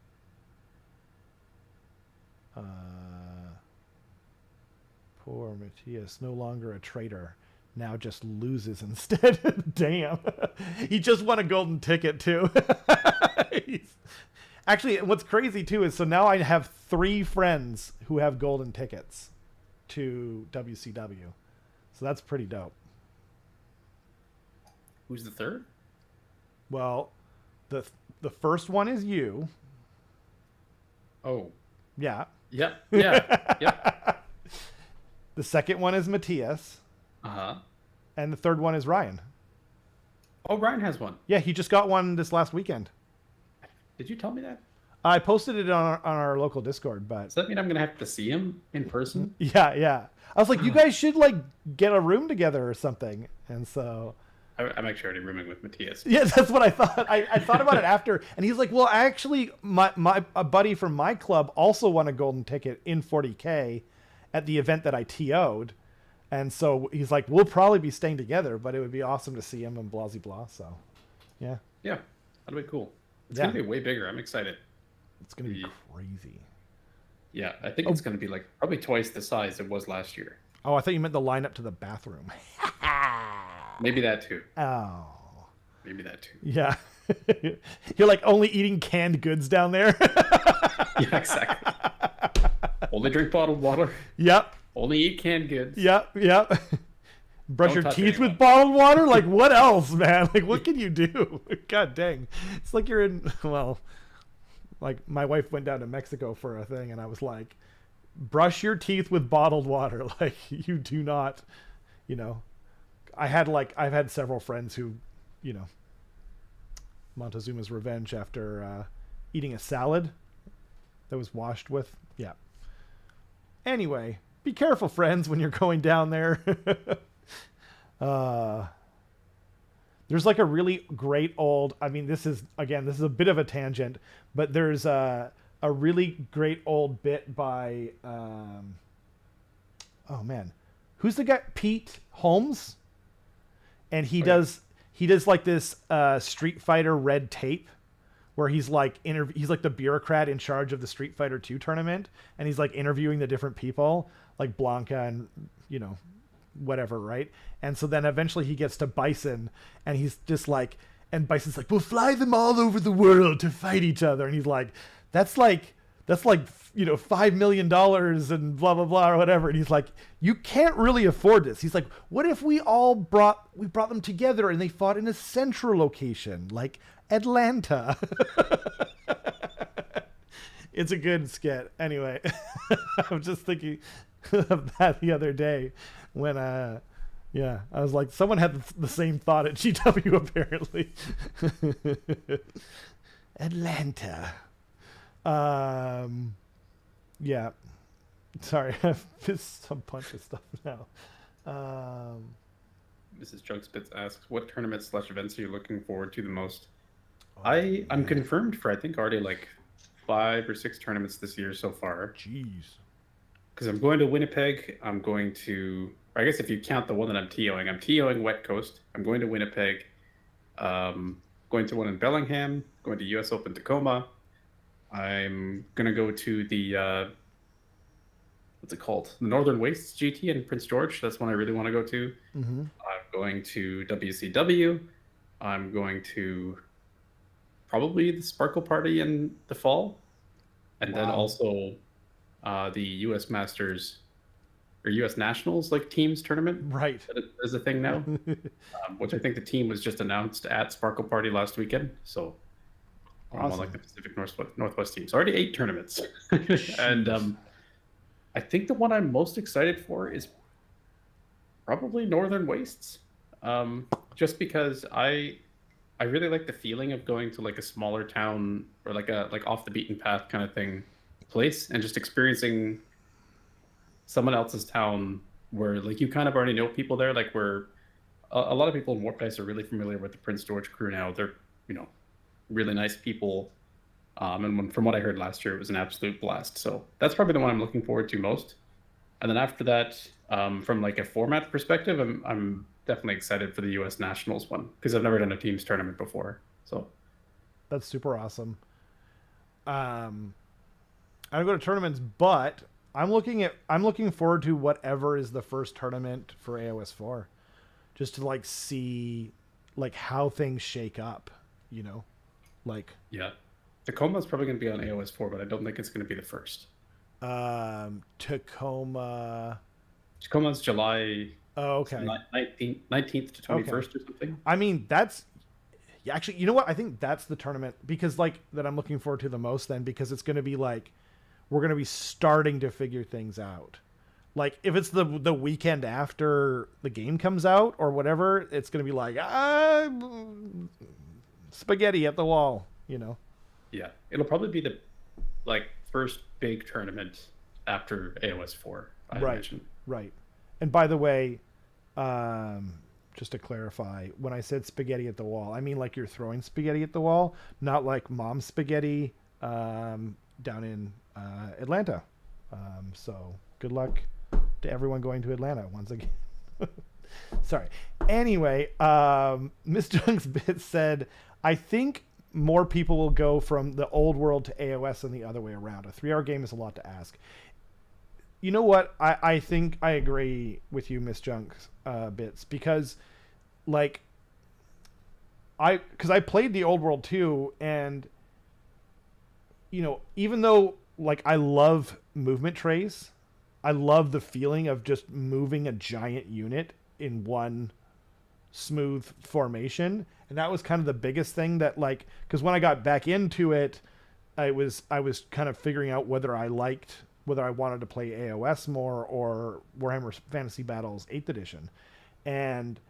Poor Matthias, no longer a traitor. Now just loses instead. Damn. He just won a golden ticket, too. Actually, what's crazy, too, is so now I have 3 friends who have golden tickets to WCW. So that's pretty dope. Who's the third? Well, the first one is you. Oh. Yeah. Yep. Yeah. Yep. The second one is Matthias. Uh-huh. And the third one is Ryan. Oh, Ryan has one. Yeah, he just got one this last weekend. Did you tell me that? I posted it on our local Discord, but... Does that mean I'm going to have to see him in person? Yeah. I was like, you guys should, like, get a room together or something. And so... I'm actually already rooming with Matthias. Yeah, that's what I thought. I thought about it after, and he's like, well, actually, a buddy from my club also won a golden ticket in 40K at the event that I TO'd. And so he's like, we'll probably be staying together, but it would be awesome to see him and blah, blah. So, yeah. Yeah, that'll be cool. It's going to be way bigger. I'm excited. It's going to be crazy. Yeah, I think it's going to be like probably twice the size it was last year. Oh, I thought you meant the lineup to the bathroom. Maybe that too. Oh. Maybe that too. Yeah. You're like only eating canned goods down there. Yeah, exactly. Only drink bottled water. Yep. Only eat canned goods. Yep. Brush your teeth with bottled water? Like, what else, man? Like, what can you do? God dang. It's like you're in, well, like my wife went down to Mexico for a thing, and I was like, brush your teeth with bottled water. Like, you do not, I've had several friends who, you know, Montezuma's Revenge after eating a salad that was washed with. Yeah. Anyway, be careful, friends, when you're going down there. There's like a really great old, I mean, this is a bit of a tangent, but there's a really great old bit by, oh man, who's the guy? Pete Holmes. And he does like this Street Fighter red tape where he's like he's like the bureaucrat in charge of the Street Fighter 2 tournament, and he's like interviewing the different people like Blanca and, you know, whatever, right? And so then eventually he gets to Bison, and he's just like, and Bison's like, we'll fly them all over the world to fight each other, and he's like, that's like, you know, $5 million and blah blah blah or whatever. And he's like, you can't really afford this. He's like, what if we brought them together and they fought in a central location like Atlanta? It's a good skit. Anyway, I'm just thinking of that the other day when yeah, I was like, someone had the same thought at GW apparently. Atlanta. Yeah, sorry, I've missed a bunch of stuff now. Mrs. Jugspitz asks, what tournaments/events are you looking forward to the most? I'm confirmed for, I think, already like 5 or 6 tournaments this year so far. Jeez. Because I'm going to Winnipeg. I'm going to, or I guess if you count the one that I'm TOing West Coast. I'm going to Winnipeg. Going to one in Bellingham. Going to US Open Tacoma. I'm going to go to the, what's it called? The Northern Wastes GT in Prince George. That's one I really want to go to. Mm-hmm. I'm going to WCW. I'm going to probably the Sparkle Party in the fall. And then also the US Masters or US Nationals like teams tournament. Right. That is a thing now, which I think the team was just announced at Sparkle Party last weekend. So awesome. On like the Pacific Northwest teams. Already 8 tournaments. And I think the one I'm most excited for is probably Northern Wastes. Just because I really like the feeling of going to like a smaller town or like off the beaten path kind of thing place and just experiencing someone else's town where like you kind of already know people there. Like where a lot of people in Warp Dice are really familiar with the Prince George crew now. They're, you know, really nice people. And from what I heard last year, it was an absolute blast. So that's probably the one I'm looking forward to most. And then after that, from like a format perspective, I'm definitely excited for the US Nationals one because I've never done a teams tournament before. So that's super awesome. I don't go to tournaments, but I'm looking forward to whatever is the first tournament for AOS 4, just to like see like how things shake up, you know, like yeah. Tacoma's probably going to be on AOS 4, but I don't think it's going to be the first. Tacoma's July. Oh, okay. 19th to 21st or something. I mean, that's actually, you know what? I think that's the tournament because like that I'm looking forward to the most then, because it's going to be like, we're going to be starting to figure things out. Like if it's the weekend after the game comes out or whatever, it's going to be like, spaghetti at the wall, you know? Yeah, it'll probably be the like first big tournament after AOS 4. I imagine. Right. And by the way, just to clarify, when I said spaghetti at the wall, I mean like you're throwing spaghetti at the wall, not like mom's spaghetti down in Atlanta. So good luck to everyone going to Atlanta once again. Sorry. Anyway, Miss Junk's bit said, I think more people will go from the old world to AOS than the other way around. A 3-hour game is a lot to ask. You know what? I think I agree with you, Miss Junk's bits, because like I played the old world too, and you know, even though like I love movement trays, I love the feeling of just moving a giant unit in one smooth formation. And that was kind of the biggest thing that like, because when I got back into it, I was kind of figuring out whether I wanted to play AOS more or Warhammer Fantasy Battles 8th edition. And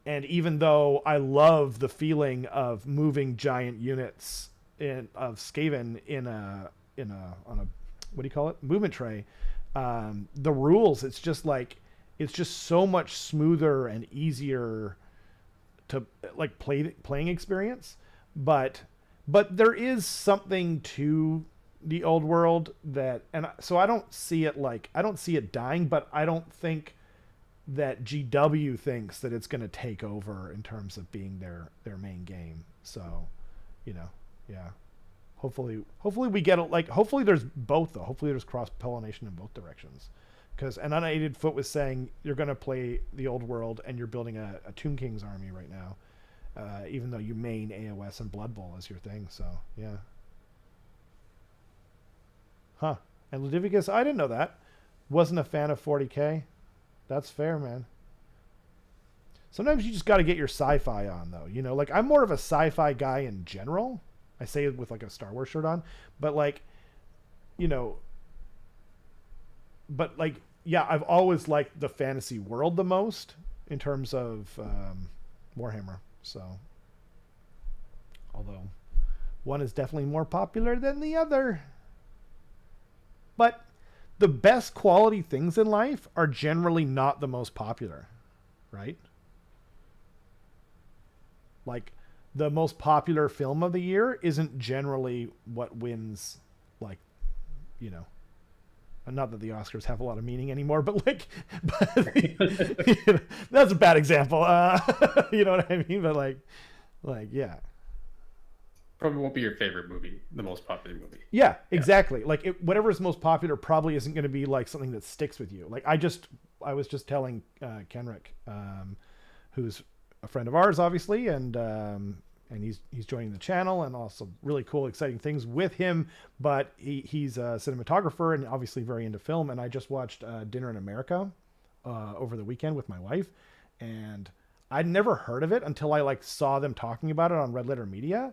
And even though I love the feeling of moving giant units of Skaven on a what do you call it, movement tray, the rules, it's just like, it's just so much smoother and easier to like playing experience. But there is something to the old world that, and so I don't see it dying, but I don't think that GW thinks that it's going to take over in terms of being their main game. So, yeah. Hopefully we get it. Like, hopefully there's both though. Hopefully there's cross pollination in both directions. Because an unaided foot was saying you're going to play the old world and you're building a Tomb King's army right now, even though you main AOS and Blood Bowl as your thing. So yeah. Huh. And Ludivicus, I didn't know that. Wasn't a fan of 40K. That's fair, man. Sometimes you just got to get your sci-fi on, though. Like, I'm more of a sci-fi guy in general. I say it with like a Star Wars shirt on, but like, yeah, I've always liked the fantasy world the most in terms of Warhammer. So, although one is definitely more popular than the other, but the best quality things in life are generally not the most popular, right? Like, the most popular film of the year isn't generally what wins, like, not that the Oscars have a lot of meaning anymore, but like, that's a bad example. You know what I mean? But like, yeah. Probably won't be your favorite movie, the most popular movie. Yeah, exactly. Yeah. Like, whatever is most popular probably isn't going to be like something that sticks with you. Like, I was just telling Kenrick, who's a friend of ours, obviously, and he's joining the channel, and also really cool, exciting things with him. But he's a cinematographer and obviously very into film. And I just watched Dinner in America over the weekend with my wife, and I'd never heard of it until I like saw them talking about it on Red Letter Media.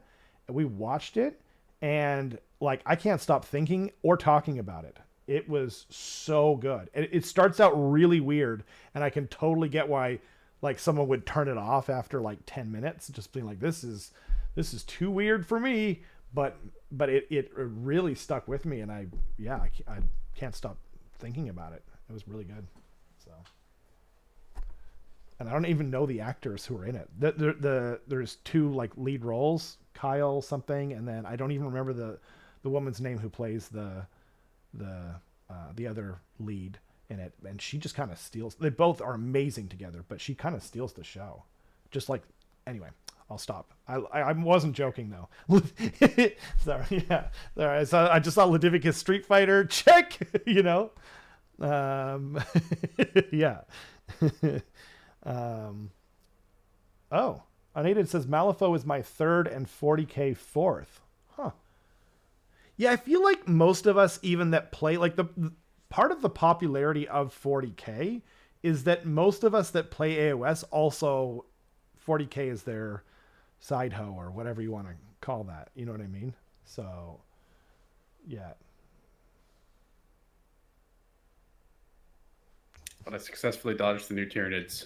We watched it, and like, I can't stop thinking or talking about it. It was so good. It starts out really weird, and I can totally get why like someone would turn it off after like 10 minutes, just being like, this is too weird for me. But it really stuck with me, and I can't stop thinking about it. It was really good. So, and I don't even know the actors who are in it. There's two like lead roles, Kyle something, and then I don't even remember the woman's name who plays the other lead in it, and she just kind of steals. They both are amazing together, but she kind of steals the show. Just like, anyway, I'll stop. I wasn't joking though. Sorry, yeah. Sorry, I just saw Ludivicus Street Fighter. Check, yeah. Oh, Unaided says Malifaux is my third and 40K fourth. Huh. Yeah, I feel like most of us, even that play, like the part of the popularity of 40K is that most of us that play AOS also 40K is their side hoe or whatever you want to call that. You know what I mean? So, yeah. But I successfully dodged the new Tyranids.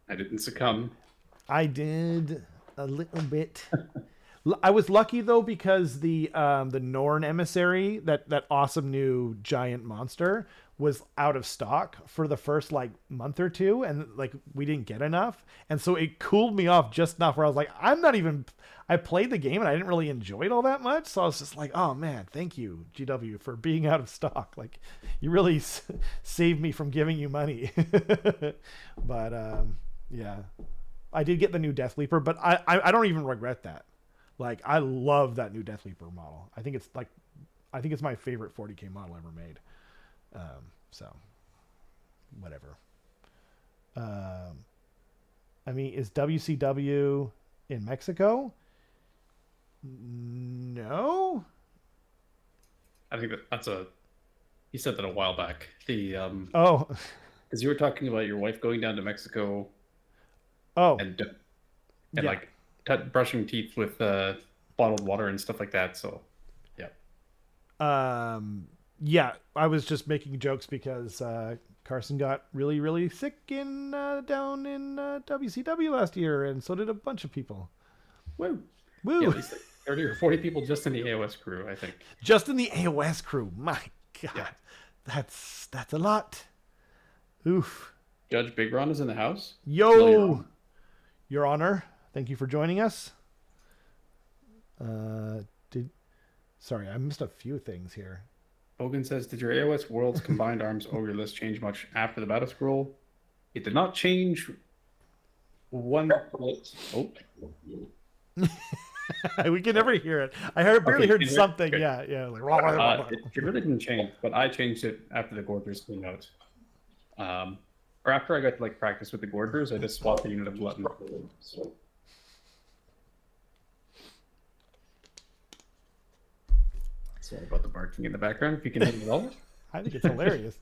I didn't succumb. I did a little bit. I was lucky though, because the Norn emissary, that awesome new giant monster, was out of stock for the first like month or two, and like we didn't get enough, and so it cooled me off just enough where I was like, I played the game and I didn't really enjoy it all that much, so I was just like, oh man, thank you GW for being out of stock. Like, you really saved me from giving you money. But yeah, I did get the new Death Leaper, but I don't even regret that. Like, I love that new Death Leaper model. I think it's my favorite 40K model ever made. So whatever. I mean, is WCW in Mexico? No. I think he said that a while back. Oh, because you were talking about your wife going down to Mexico. Oh, and yeah. Like brushing teeth with bottled water and stuff like that. So, yeah. Yeah, I was just making jokes because Carson got really, really sick in down in WCW last year, and so did a bunch of people. Woo. Yeah, Woo! at least like 30 or 40 people just in the AOS crew, I think. Just in the AOS crew. My God, Yeah. that's a lot. Oof. Judge Big Ron is in the house. Yo, Your Honor, thank you for joining us. Sorry, I missed a few things here. Hogan says, did your AOS Worlds Combined Arms Ogre list change much after the battle scroll? It did not change one bit. Oh. We can never hear it. I barely heard something. Okay. Yeah. Like, it really didn't change, but I changed it after the Gorgers came out. Or after I got to like practice with the Gorgers, I just swapped the unit of Glutton. So. Sorry about the barking in the background. If you can hear it all. I think it's hilarious.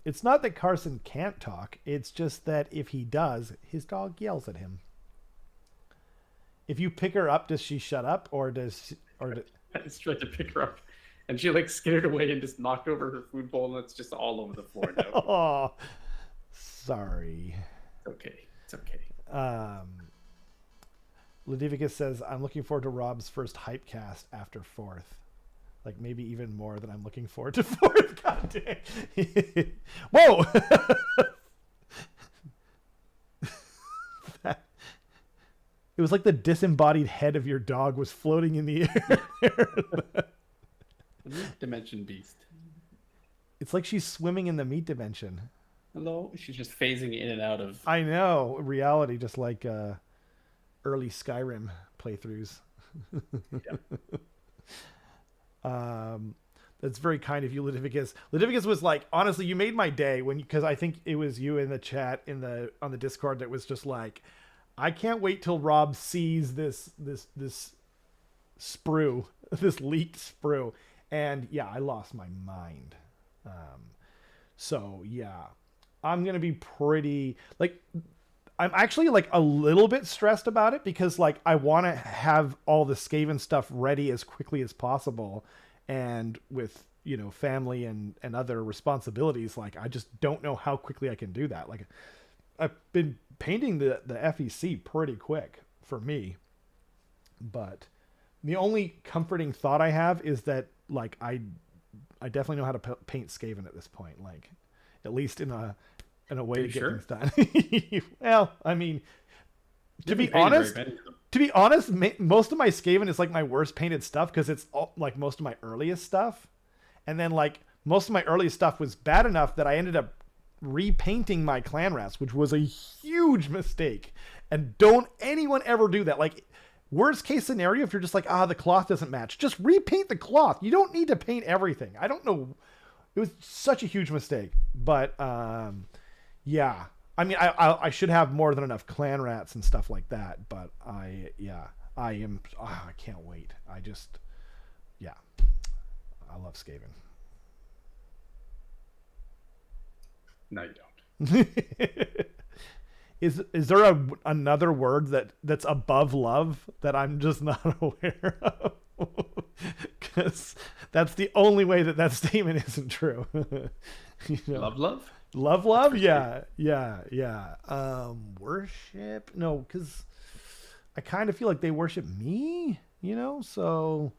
It's not that Carson can't talk. It's just that if he does, his dog yells at him. If you pick her up, does she shut up, or I just tried to pick her up, and she like skidded away and just knocked over her food bowl, and it's just all over the floor now. Oh, sorry. It's okay. Ludivicus says, I'm looking forward to Rob's first hype cast after 4th. Like, maybe even more than I'm looking forward to 4th. God dang. Whoa! It was like the disembodied head of your dog was floating in the air. Meat dimension beast. It's like she's swimming in the meat dimension. Hello? She's just phasing in and out of... I know. Reality, just like early Skyrim playthroughs. Yeah. That's very kind of you, Ludivicus. Ludivicus was like, honestly, you made my day because I think it was you in the chat on the Discord that was just like, I can't wait till Rob sees this sprue, this leaked sprue. And yeah, I lost my mind. So yeah, I'm going to be pretty like, I'm actually like a little bit stressed about it because like I want to have all the Skaven stuff ready as quickly as possible. And with, family and other responsibilities, like I just don't know how quickly I can do that. Like I've been painting the FEC pretty quick for me, but the only comforting thought I have is that like I definitely know how to paint Skaven at this point, like at least in a way to get things done. Well, I mean, to be honest, most of my Skaven is like my worst painted stuff because it's all, like most of my earliest stuff, and then like most of my earliest stuff was bad enough that I ended up repainting my clan rats, which was a huge mistake. And don't anyone ever do that. Like, worst case scenario, if you're just like, the cloth doesn't match, just repaint the cloth. You don't need to paint everything. I don't know. It was such a huge mistake. But yeah, I mean, I should have more than enough clan rats and stuff like that. But I can't wait. I love Skaven. No, you don't. Is there another word that's above love that I'm just not aware of? Because that's the only way that statement isn't true. Love. Yeah. Worship. No, because I kind of feel like they worship me. So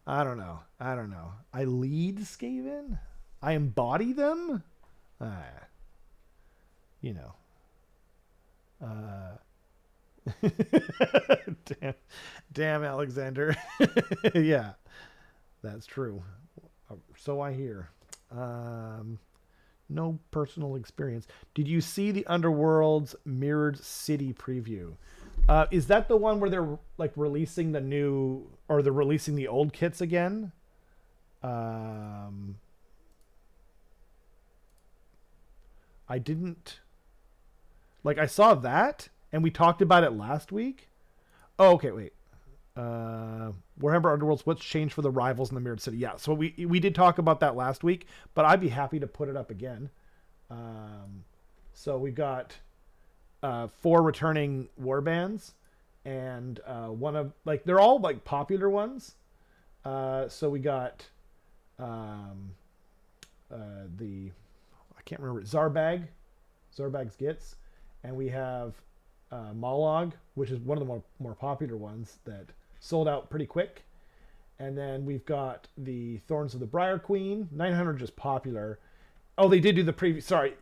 I don't know. I lead Skaven. I embody them. Damn Alexander. Yeah, that's true. So I hear. No personal experience. Did you see the Underworld's Mirrored City preview? Is that the one where they're like releasing the new, or they're releasing the old kits again? I didn't like, I saw that and we talked about it last week. Oh, okay, wait. Warhammer Underworlds, what's changed for the rivals in the Mirrored City? Yeah, so we did talk about that last week, but I'd be happy to put it up again. So we got 4 returning warbands, and one of, like, they're all like popular ones. So we got um, the I can't remember Zarbag's Gits, and we have Mollog, which is one of the more popular ones that sold out pretty quick. And then we've got the Thorns of the Briar Queen. 900 just popular. Oh, they did do the preview. Sorry,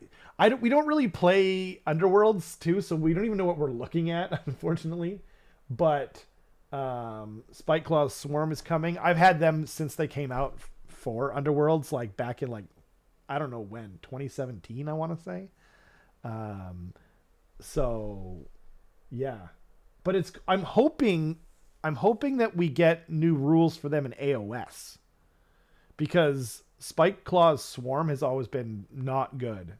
we don't really play Underworlds too, so we don't even know what we're looking at, unfortunately. But Spikeclaw's Swarm is coming. I've had them since they came out for Underworlds, like back in like I don't know when, 2017, I want to say. So yeah, but I'm hoping that we get new rules for them in AOS, because Spikeclaw's Swarm has always been not good.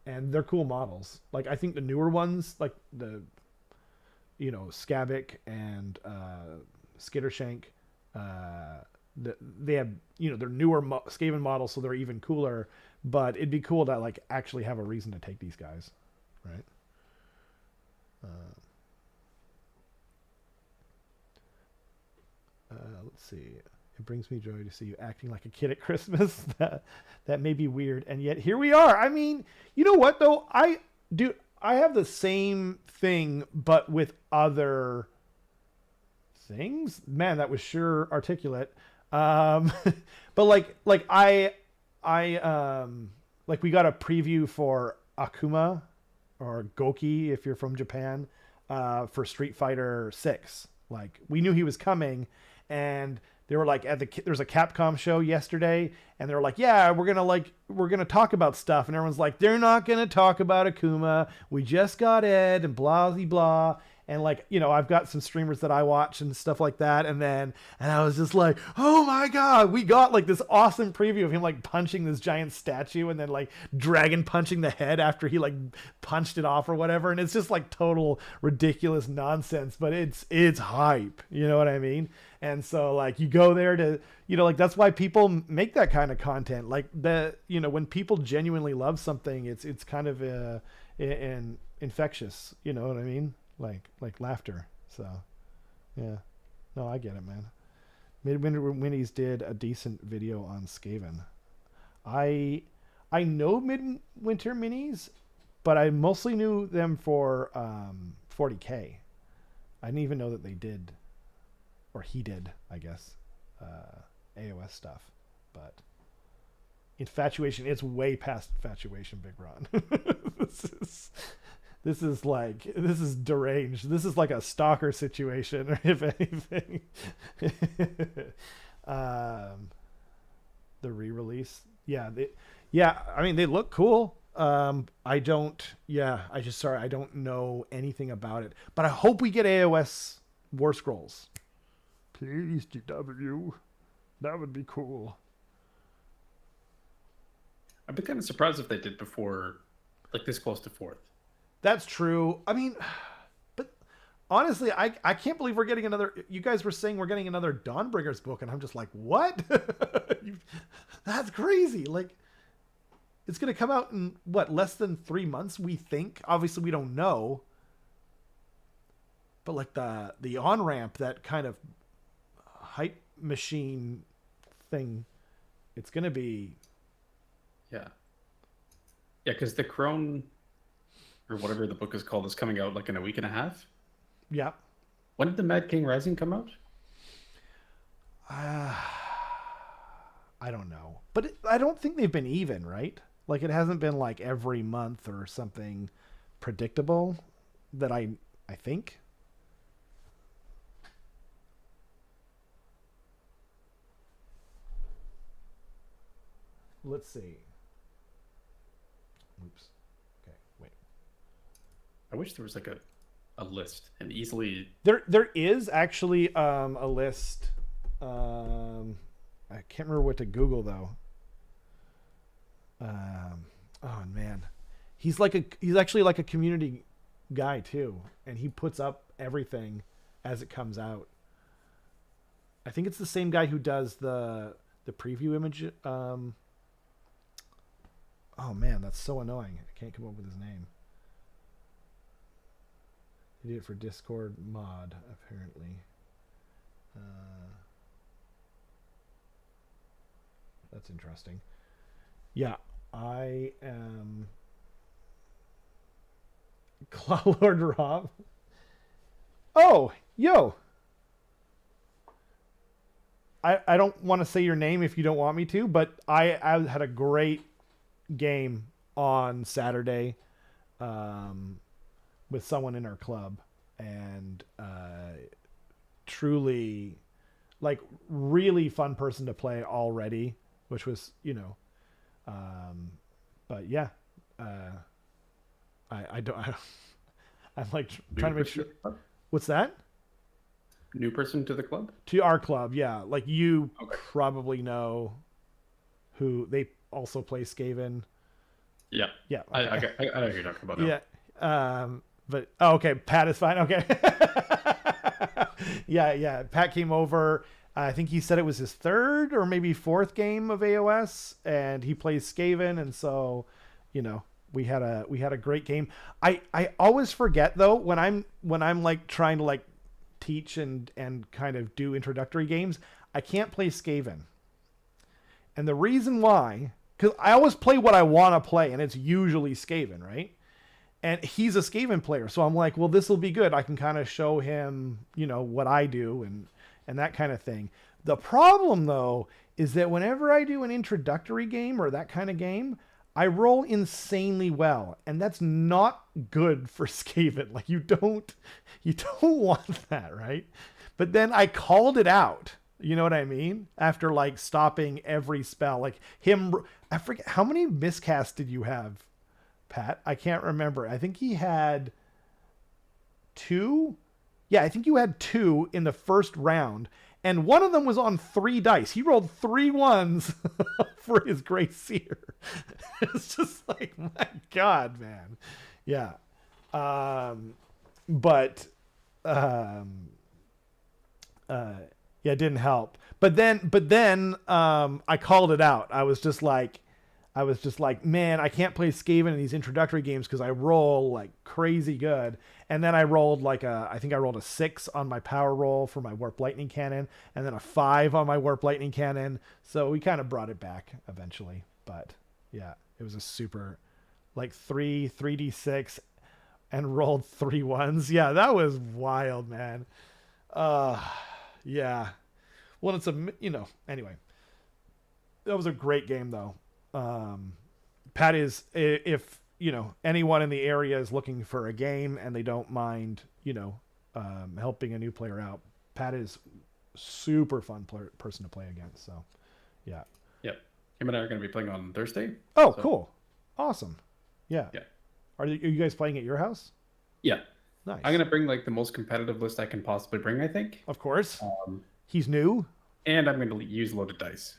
And they're cool models. Like I think the newer ones, like the Skabic and Skittershank, they have they're newer Skaven models, so they're even cooler. But it'd be cool to like actually have a reason to take these guys, right? Let's see. It brings me joy to see you acting like a kid at Christmas. that may be weird, and yet here we are. I mean, you know what though? I have the same thing, but with other things. Man, that was sure articulate. But like I like we got a preview for Akuma or Goki if you're from Japan for Street Fighter 6. Like we knew he was coming, and they were like there's a Capcom show yesterday, and they were like, yeah, we're gonna talk about stuff, and everyone's like, they're not gonna talk about Akuma. We just got Ed and blah blah blah. And like, I've got some streamers that I watch and stuff like that. And I was just like, oh my God, we got like this awesome preview of him like punching this giant statue and then like dragon punching the head after he like punched it off or whatever. And it's just like total ridiculous nonsense, but it's hype. You know what I mean? And so like you go there to, like that's why people make that kind of content. Like when people genuinely love something, it's kind of an infectious, you know what I mean? Like laughter. So yeah, no, I get it, man. Midwinter Winnies did a decent video on Skaven. I know Midwinter Minis, but I mostly knew them for 40K. I didn't even know that they did, or he did, I guess, AOS stuff. But infatuation, it's way past infatuation, Big Ron. This is deranged. This is like a stalker situation, if anything. The re-release. Yeah. I mean, they look cool. I don't know anything about it, but I hope we get AOS War Scrolls. Please, DW. That would be cool. I'd be kind of surprised if they did before, like this close to 4th. That's true. I mean, but honestly, I can't believe we're getting another. You guys were saying we're getting another Dawnbringers book, and I'm just like, what? That's crazy. Like, it's going to come out in what, less than 3 months? We think. Obviously, we don't know. But like the on ramp, that kind of hype machine thing, it's going to be. Yeah. Yeah, because the Crone, or whatever the book is called, is coming out like in a week and a half. Yeah. When did the Mad King Rising come out? I don't know, but I don't think they've been even, right? Like it hasn't been like every month or something predictable that I think. Let's see. Oops. Okay, wait. I wish there was like a list and easily. There is actually a list. I can't remember what to Google though. Oh man, he's actually like a community guy too, and he puts up everything as it comes out. I think it's the same guy who does the preview image. Oh man, that's so annoying. I can't come up with his name. He did it for Discord mod, apparently. That's interesting. Yeah, I am Lord Rob. Oh, yo. I don't want to say your name if you don't want me to, but I had a great game on Saturday with someone in our club, and truly, like, really fun person to play already, which was, but yeah, I don't. I'm like trying to make sure. What's that? New person to the club? To our club, yeah. Like, you Okay. probably know who they also play Skaven. Yeah. Yeah. I Okay. know who you're talking about now. Yeah. But okay, Pat is fine. Okay. Yeah. Pat came over. I think he said it was his third or maybe fourth game of AOS, and he plays Skaven, and so, we had a great game. I always forget though when I'm like trying to like teach and kind of do introductory games, I can't play Skaven. And the reason why, because I always play what I want to play, and it's usually Skaven, right? And he's a Skaven player, so I'm like, well, this will be good. I can kind of show him, what I do and that kind of thing. The problem, though, is that whenever I do an introductory game or that kind of game, I roll insanely well, and that's not good for Skaven. Like, you don't want that, right? But then I called it out. You know what I mean? After like stopping every spell, like him, I forget how many miscasts did you have, Pat? I can't remember. I think he had 2. Yeah, I think you had 2 in the first round, and one of them was on 3 dice. He rolled 3 ones for his Great Seer. It's just like, my God, man. Yeah. Yeah, it didn't help. But then I called it out. I was just like, man, I can't play Skaven in these introductory games because I roll like crazy good. And then I rolled I think I rolled a 6 on my power roll for my Warp Lightning Cannon, and then a 5 on my Warp Lightning Cannon. So we kind of brought it back eventually. But yeah, it was a super, like 3d6 and rolled 3 ones. Yeah, that was wild, man. Yeah. Well, it's anyway, that was a great game though. Pat is, if anyone in the area is looking for a game and they don't mind helping a new player out, Pat is super fun person to play against. So yeah. Him and I are going to be playing on Thursday. Oh, so. Cool. Awesome. Yeah. Are you guys playing at your house? Yeah. Nice. I'm going to bring like the most competitive list I can possibly bring, I think. Of course. He's new. And I'm going to use loaded dice.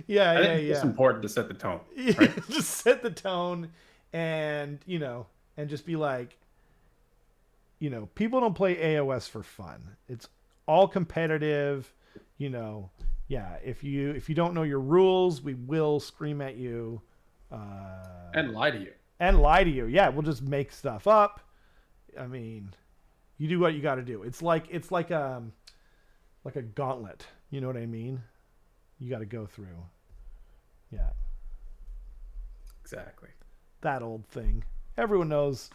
Yeah. I think it's important to set the tone. Right? Just set the tone, and and just be like, people don't play AOS for fun. It's all competitive. Yeah. If you don't know your rules, we will scream at you, and lie to you. Yeah, we'll just make stuff up. I mean, you do what you got to do. It's like a gauntlet. You know what I mean? You got to go through. Yeah. Exactly. That old thing. Everyone knows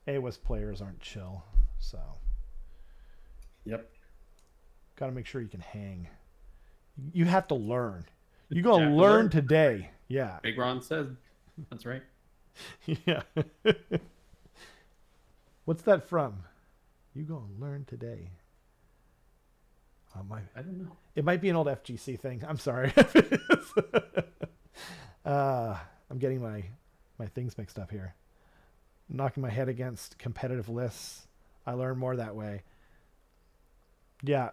AOS players aren't chill. So. Yep. Got to make sure you can hang. You have to learn. You're going to learn today. Yeah. Big Ron said. That's right. Yeah. What's that from? You gonna learn today. I don't know. It might be an old FGC thing. I'm sorry. I'm getting my things mixed up here. Knocking my head against competitive lists. I learn more that way. Yeah.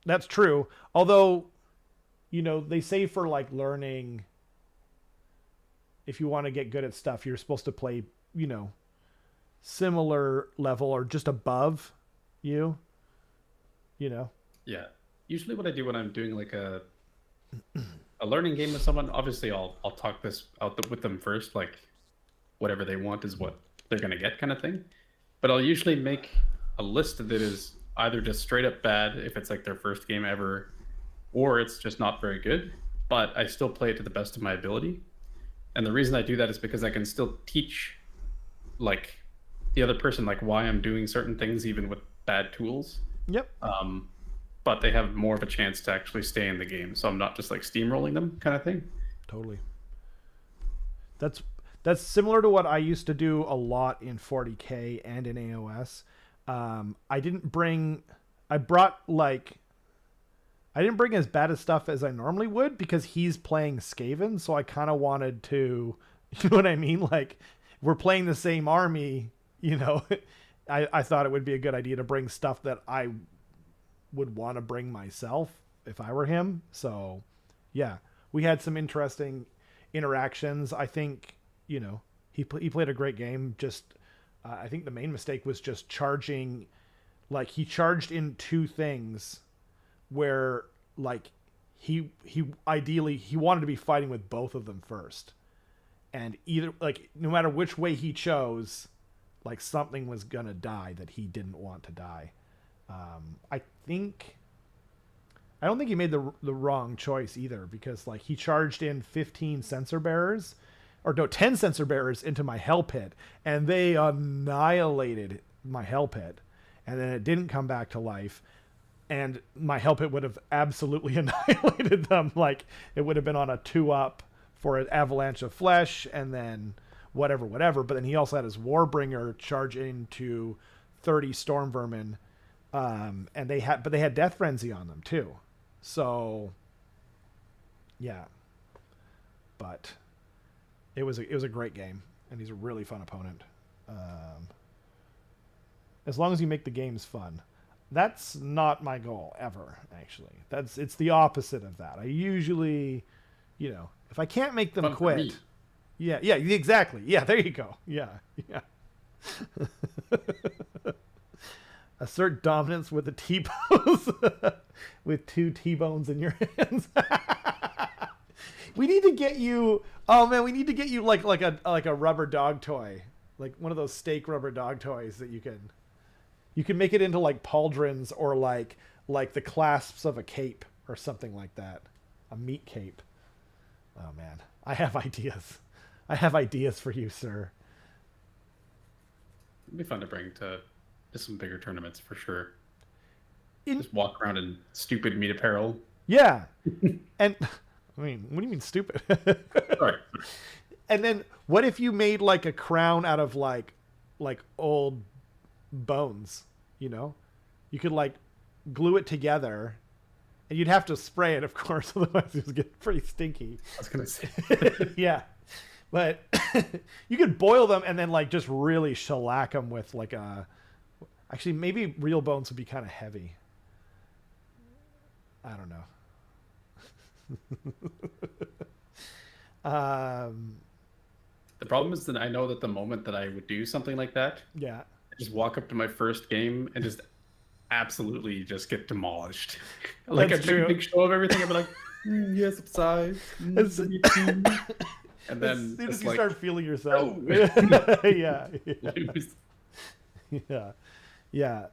That's true. Although, they say for like learning, if you want to get good at stuff, you're supposed to play, similar level or just above you. Yeah. Usually what I do when I'm doing like a learning game with someone, obviously I'll talk this out with them first, like whatever they want is what they're going to get kind of thing. But I'll usually make a list that is either just straight up bad if it's like their first game ever, or it's just not very good, but I still play it to the best of my ability. And the reason I do that is because I can still teach like the other person like why I'm doing certain things even with bad tools. Yep. But they have more of a chance to actually stay in the game, so I'm not just like steamrolling them kind of thing. Totally. That's similar to what I used to do a lot in 40K and in AOS. I didn't bring as bad a stuff as I normally would because he's playing Skaven, so I kind of wanted to, you know what I mean? Like, we're playing the same army, you know. I thought it would be a good idea to bring stuff that I would want to bring myself if I were him. So, yeah, we had some interesting interactions. I think, you know, he played a great game. Just, I think the main mistake was just charging, like he charged in two things where like he ideally he wanted to be fighting with both of them first, and either like no matter which way he chose, like something was gonna die that he didn't want to die. I don't think he made the wrong choice either, because like he charged in 15 sensor bearers, or no, 10 sensor bearers into my hell pit, and they annihilated my hell pit, and then it didn't come back to life, and my hell pit would have absolutely annihilated them. Like it would have been on a 2-up for an avalanche of flesh, and then whatever. But then he also had his Warbringer charge into 30 storm vermin, and they had Death Frenzy on them too. So yeah, but it was a great game, and he's a really fun opponent. As long as you make the games fun. That's not my goal ever, actually. It's the opposite of that. I usually, you know, if I can't make them quit. Yeah, exactly. Yeah, there you go. Yeah. Assert dominance with a T-pose with 2 T-bones in your hands. We need to get you. Oh man, we need to get you like a rubber dog toy, like one of those steak rubber dog toys that you can make it into like pauldrons, or like the clasps of a cape or something like that, a meat cape. Oh man, I have ideas for you, sir. It'd be fun to bring to some bigger tournaments for sure. Just walk around in stupid meat apparel. Yeah. And I mean, what do you mean stupid? Sorry. And then what if you made like a crown out of like old bones, you know? You could like glue it together, and you'd have to spray it, of course, otherwise it would get pretty stinky. I was going to say. Yeah. But you could boil them and then like just really shellac them with like a... Actually, maybe real bones would be kind of heavy. I don't know. The problem is that I know that the moment that I would do something like that, yeah, I just walk up to my first game and just absolutely just get demolished. Like a big show of everything. I'd be like, yes, upside. And then as soon as you start feeling yourself, yeah.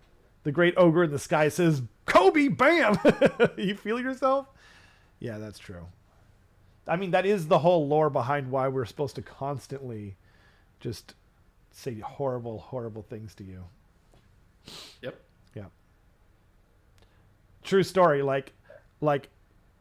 The great ogre in the sky says, "Kobe, bam!" You feel yourself? Yeah, that's true. I mean, that is the whole lore behind why we're supposed to constantly just say horrible, horrible things to you. Yep. Yeah. True story. Like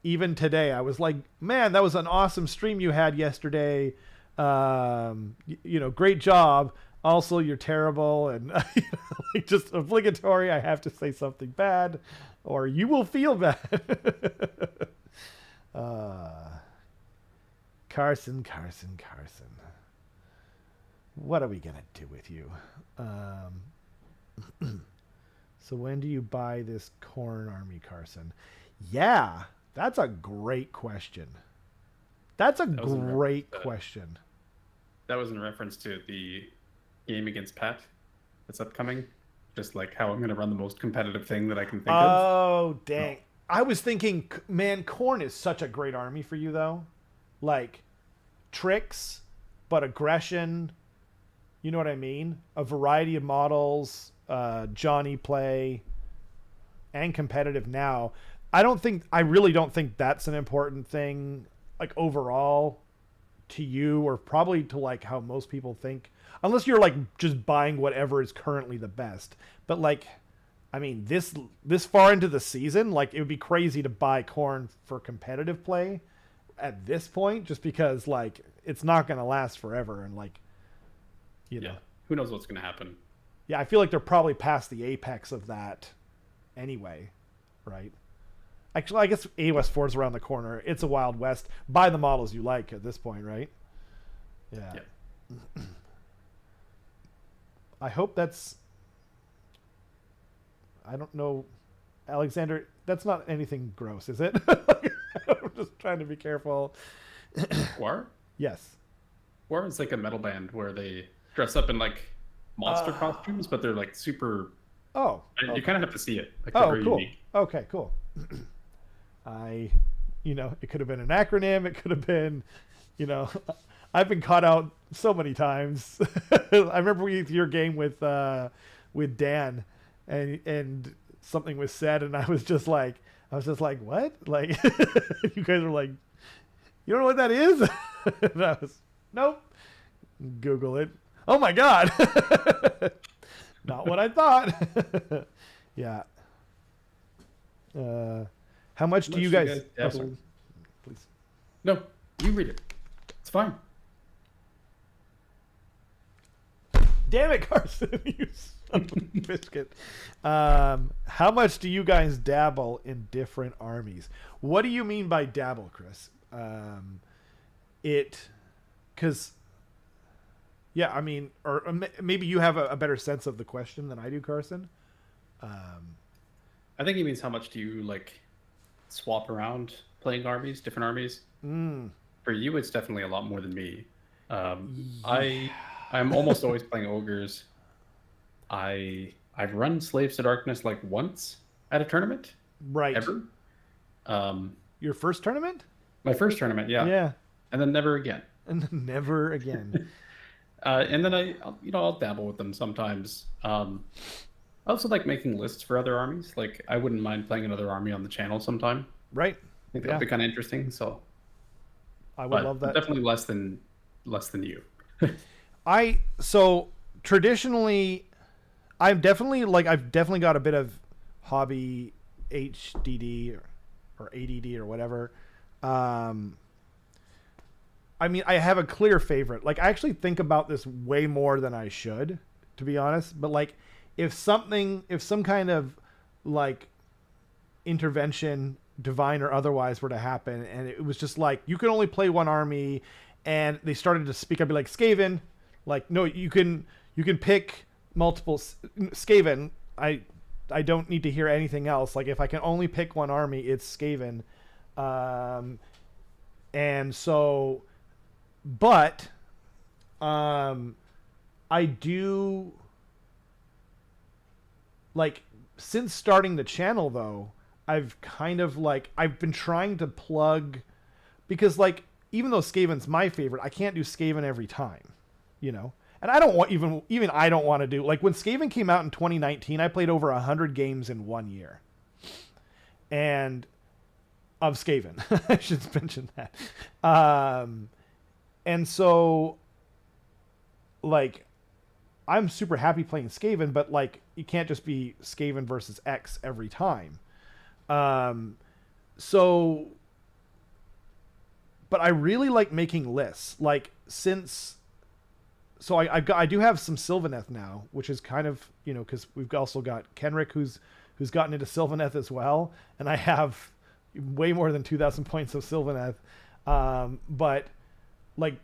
even today, I was like, man, that was an awesome stream you had yesterday. You know, great job. Also, you're terrible, and like just obligatory. I have to say something bad, or you will feel bad. Carson. What are we gonna do with you? So when do you buy this corn army, Carson? Yeah, that's a great question. That's a great question. That was in reference to the game against Pat that's upcoming. Just like how I'm going to run the most competitive thing that I can think of. Oh, dang. I was thinking, man, corn is such a great army for you, though. Like, tricks, but aggression. You know what I mean? A variety of models, Johnny play, and competitive now. I really don't think that's an important thing, like overall, to you, or probably to like how most people think, unless you're like just buying whatever is currently the best. But like, I mean, this far into the season, like it would be crazy to buy corn for competitive play at this point, just because like it's not going to last forever, and like, you know, who knows what's going to happen. Yeah, I feel like they're probably past the apex of that anyway, right? Actually, I guess AOS 4 is around the corner. It's a Wild West. Buy the models you like at this point, right? Yeah. I hope that's... I don't know. Alexander, that's not anything gross, is it? I'm just trying to be careful. War? Yes. War is like a metal band where they dress up in like monster costumes, but they're like super... Oh. You kind of have to see it. Like, oh, cool. Unique. Okay, cool. It could have been an acronym. It could have been, I've been caught out so many times. I remember your game with Dan, and something was said, and I was just like, what? Like, you guys were like, you don't know what that is? And I was, nope. Google it. Oh my God. Not what I thought. Yeah. How much do you guys dabble? Please. No, you read it. It's fine. Damn it, Carson, you son of a biscuit. How much do you guys dabble in different armies? What do you mean by dabble, Chris? I mean, or maybe you have a better sense of the question than I do, Carson. I think he means how much do you like swap around playing armies, different armies. For you, it's definitely a lot more than me. I'm almost always playing ogres. I've run Slaves to Darkness like once at a tournament. Right. Ever. Your first tournament? My first tournament, yeah. Yeah. And then never again. And then never again. And then I'll dabble with them sometimes. I also like making lists for other armies. Like I wouldn't mind playing another army on the channel sometime. Right. I think that'd be kind of interesting. So I would love that. Definitely less than you. So traditionally, I've definitely got a bit of hobby HDD or ADD or whatever. I mean, I have a clear favorite. Like, I actually think about this way more than I should, to be honest. But like, if some kind of like intervention, divine or otherwise, were to happen, and it was just like you can only play one army, and they started to speak, I'd be like, Skaven, like, no, you can pick multiple Skaven. I don't need to hear anything else. Like, if I can only pick one army, it's Skaven. And so, but I do, like, since starting the channel though, I've kind of like, I've been trying to plug, because like, even though Skaven's my favorite, I can't do Skaven every time, and I don't want, even I don't want to do, like, when Skaven came out in 2019, I played over 100 games in 1 year, and of Skaven. I should mention that. And so, like, I'm super happy playing Skaven, but like, you can't just be Skaven versus X every time. So, but I really like making lists. Like, I do have some Sylvaneth now, which is kind of, because we've also got Kenrick, who's gotten into Sylvaneth as well, and I have way more than 2,000 points of Sylvaneth. But like,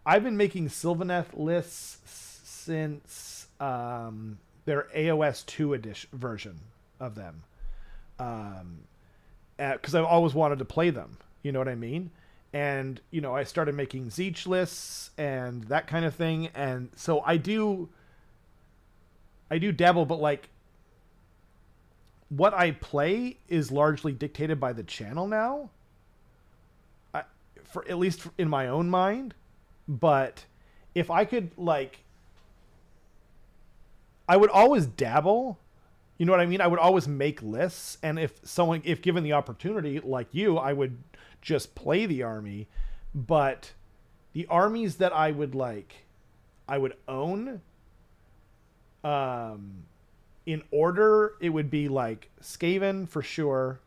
I've been making Sylvaneth lists since their AOS 2 edition version of them, because I've always wanted to play them. You know what I mean? And I started making Zeech lists and that kind of thing, and so I do dabble, but like, what I play is largely dictated by the channel now, for at least in my own mind. But if I could, like, I would always dabble, You know what I mean? I would always make lists, and if given the opportunity, like you, I would just play the army. But the armies that I would own, in order, it would be like Skaven for sure.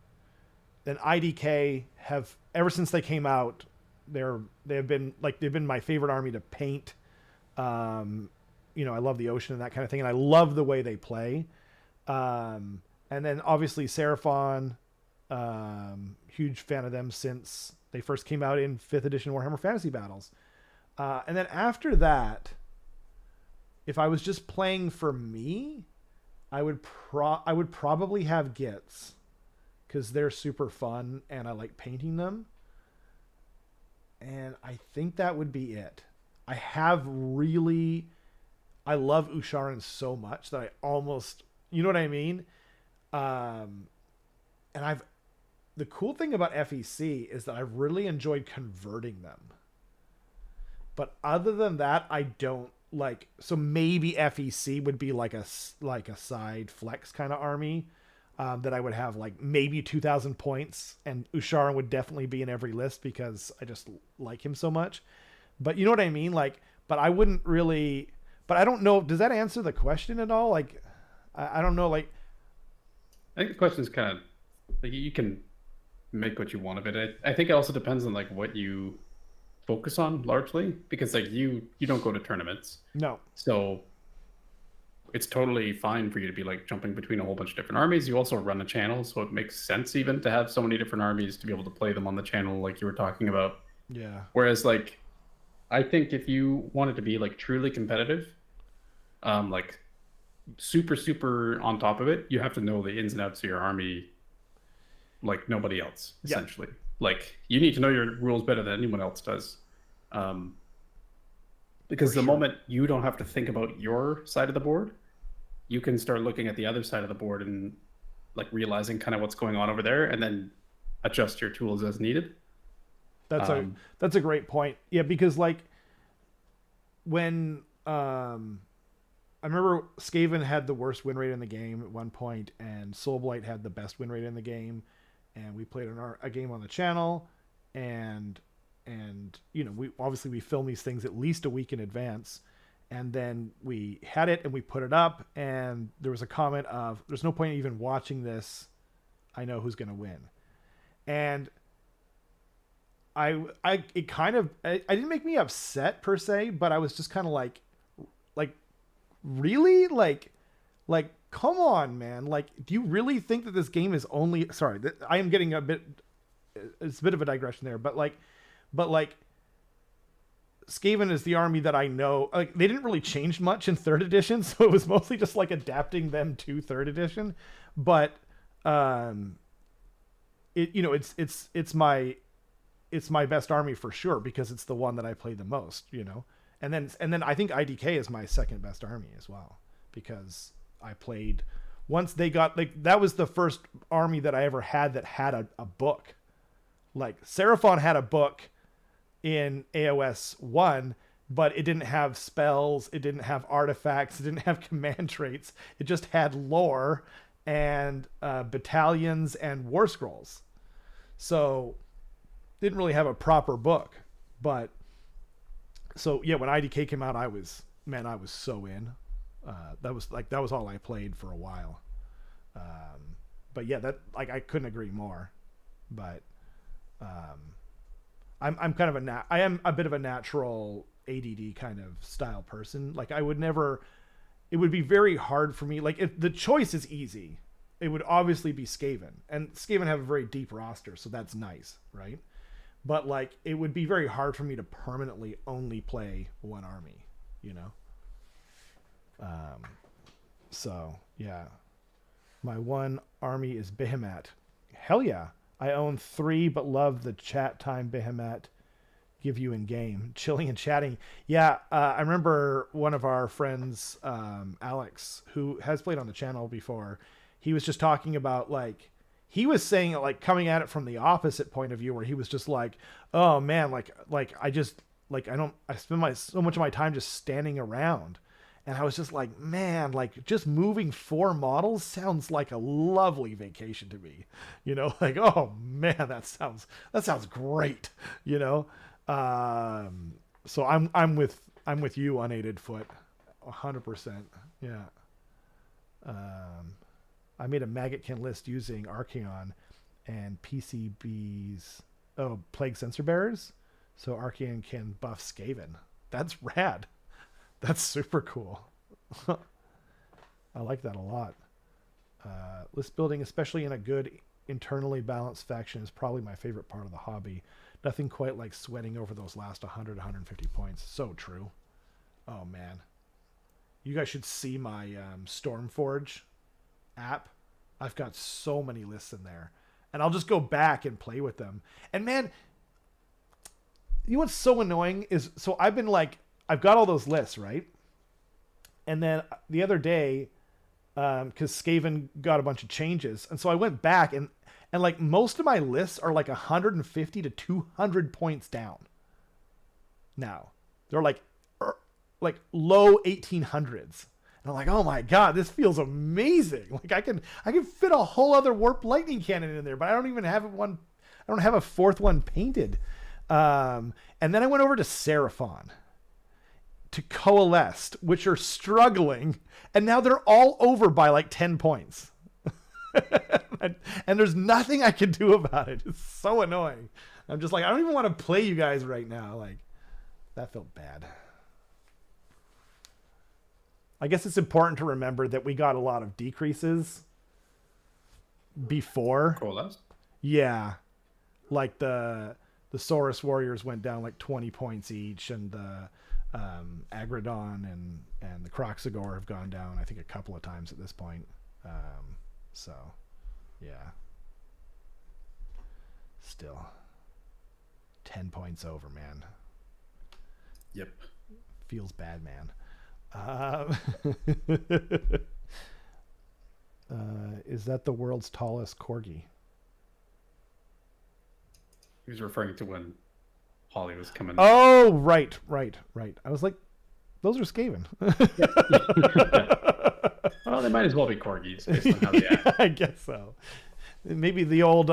Then IDK have, ever since they came out, they've been my favorite army to paint. I love the ocean and that kind of thing, and I love the way they play. And then obviously Seraphon, huge fan of them since they first came out in 5th edition Warhammer Fantasy Battles. And then after that, if I was just playing for me, I would probably have Gits, because they're super fun and I like painting them. And I think that would be it. I love Usharan so much that I almost, you know what I mean? And the cool thing about FEC is that I've really enjoyed converting them. But other than that, I don't like, so maybe FEC would be like a side flex kind of army, that I would have like maybe 2,000 points, and Usharan would definitely be in every list because I just like him so much. But you know what I mean? Like, but I wouldn't really, but I don't know. Does that answer the question at all? Like, I don't know. Like, I think the question is kind of like, you can make what you want of it. I think it also depends on like what you focus on largely, because like you don't go to tournaments. No. So it's totally fine for you to be like jumping between a whole bunch of different armies. You also run a channel, so it makes sense even to have so many different armies to be able to play them on the channel like you were talking about. Yeah. Whereas like, I think if you wanted to be like truly competitive, like super on top of it, you have to know the ins and outs of your army like nobody else, essentially. Yep. Like, you need to know your rules better than anyone else does. Because the moment you don't have to think about your side of the board, you can start looking at the other side of the board and like realizing kind of what's going on over there, and then adjust your tools as needed. That's a great point. Yeah, because like when I remember Skaven had the worst win rate in the game at one point, and Soulblight had the best win rate in the game, and we played a game on the channel, and we film these things at least a week in advance, and then we had it and we put it up, and there was a comment of, "There's no point in even watching this. I know who's going to win," and it didn't make me upset per se, but I was just kind of like, really? Like, come on, man. Like, do you really think that this game is only, sorry, I am getting it's a bit of a digression there, but Skaven is the army that I know, like, they didn't really change much in 3rd edition. So it was mostly just like adapting them to 3rd edition, but, it's my best army for sure, because it's the one that I play the most, and then I think IDK is my second best army as well, because I played, once they got, like, that was the first army that I ever had that had a book. Like, Seraphon had a book in AOS 1, but it didn't have spells, it didn't have artifacts, it didn't have command traits. It just had lore and battalions and war scrolls. So didn't really have a proper book. But so yeah, when IDK came out, I was so in. That was all I played for a while. But yeah, I couldn't agree more. But I'm kind of I am a bit of a natural ADD kind of style person. Like, it would be very hard for me. Like, if the choice is easy, it would obviously be Skaven, and Skaven have a very deep roster, so that's nice, right? But like, it would be very hard for me to permanently only play one army, So yeah, my one army is Behemat. Hell yeah. I own 3, but love the chat time Behemat give you in game. Chilling and chatting. Yeah, I remember one of our friends, Alex, who has played on the channel before, he was just talking about, like, he was saying, like, coming at it from the opposite point of view, where he was just like, oh man, I spend so much of my time just standing around. And I was just like, man, like just moving 4 models sounds like a lovely vacation to me. Like, oh man, that sounds great. You know, so I'm with you, Unaided Foot, 100%. Yeah. I made a Maggotkin list using Archeon and PCB's Plague Sensor Bearers, so Archeon can buff Skaven. That's rad. That's super cool. I like that a lot. List building, especially in a good internally balanced faction, is probably my favorite part of the hobby. Nothing quite like sweating over those last 100, 150 points. So true. Oh man. You guys should see my Stormforge app. I've got so many lists in there. And I'll just go back and play with them. And man, you know what's so annoying is, so I've got all those lists, right? And then the other day, because Skaven got a bunch of changes, and so I went back and like most of my lists are like 150 to 200 points down. Now they're like low 1800s, and I'm like, oh my god, this feels amazing. Like I can fit a whole other warp lightning cannon in there, but I don't even have one. I don't have a 4th one painted. And then I went over to Seraphon, to Coalesced, which are struggling, and now they're all over by like 10 points. and there's nothing I can do about it. It's so annoying. I'm just like, I don't even want to play you guys right now. Like, that felt bad. I guess it's important to remember that we got a lot of decreases before. Coalesced? Yeah. Like the Saurus Warriors went down like 20 points each, and the Agradon and the Croxagore have gone down, I think, a couple of times at this point. So, yeah. Still 10 points over, man. Yep. Feels bad, man. Is that the world's tallest corgi? He was referring to when Holly was coming. Oh, right. I was like, those are Skaven. Well, they might as well be corgis based on how they act. I guess so. Maybe the old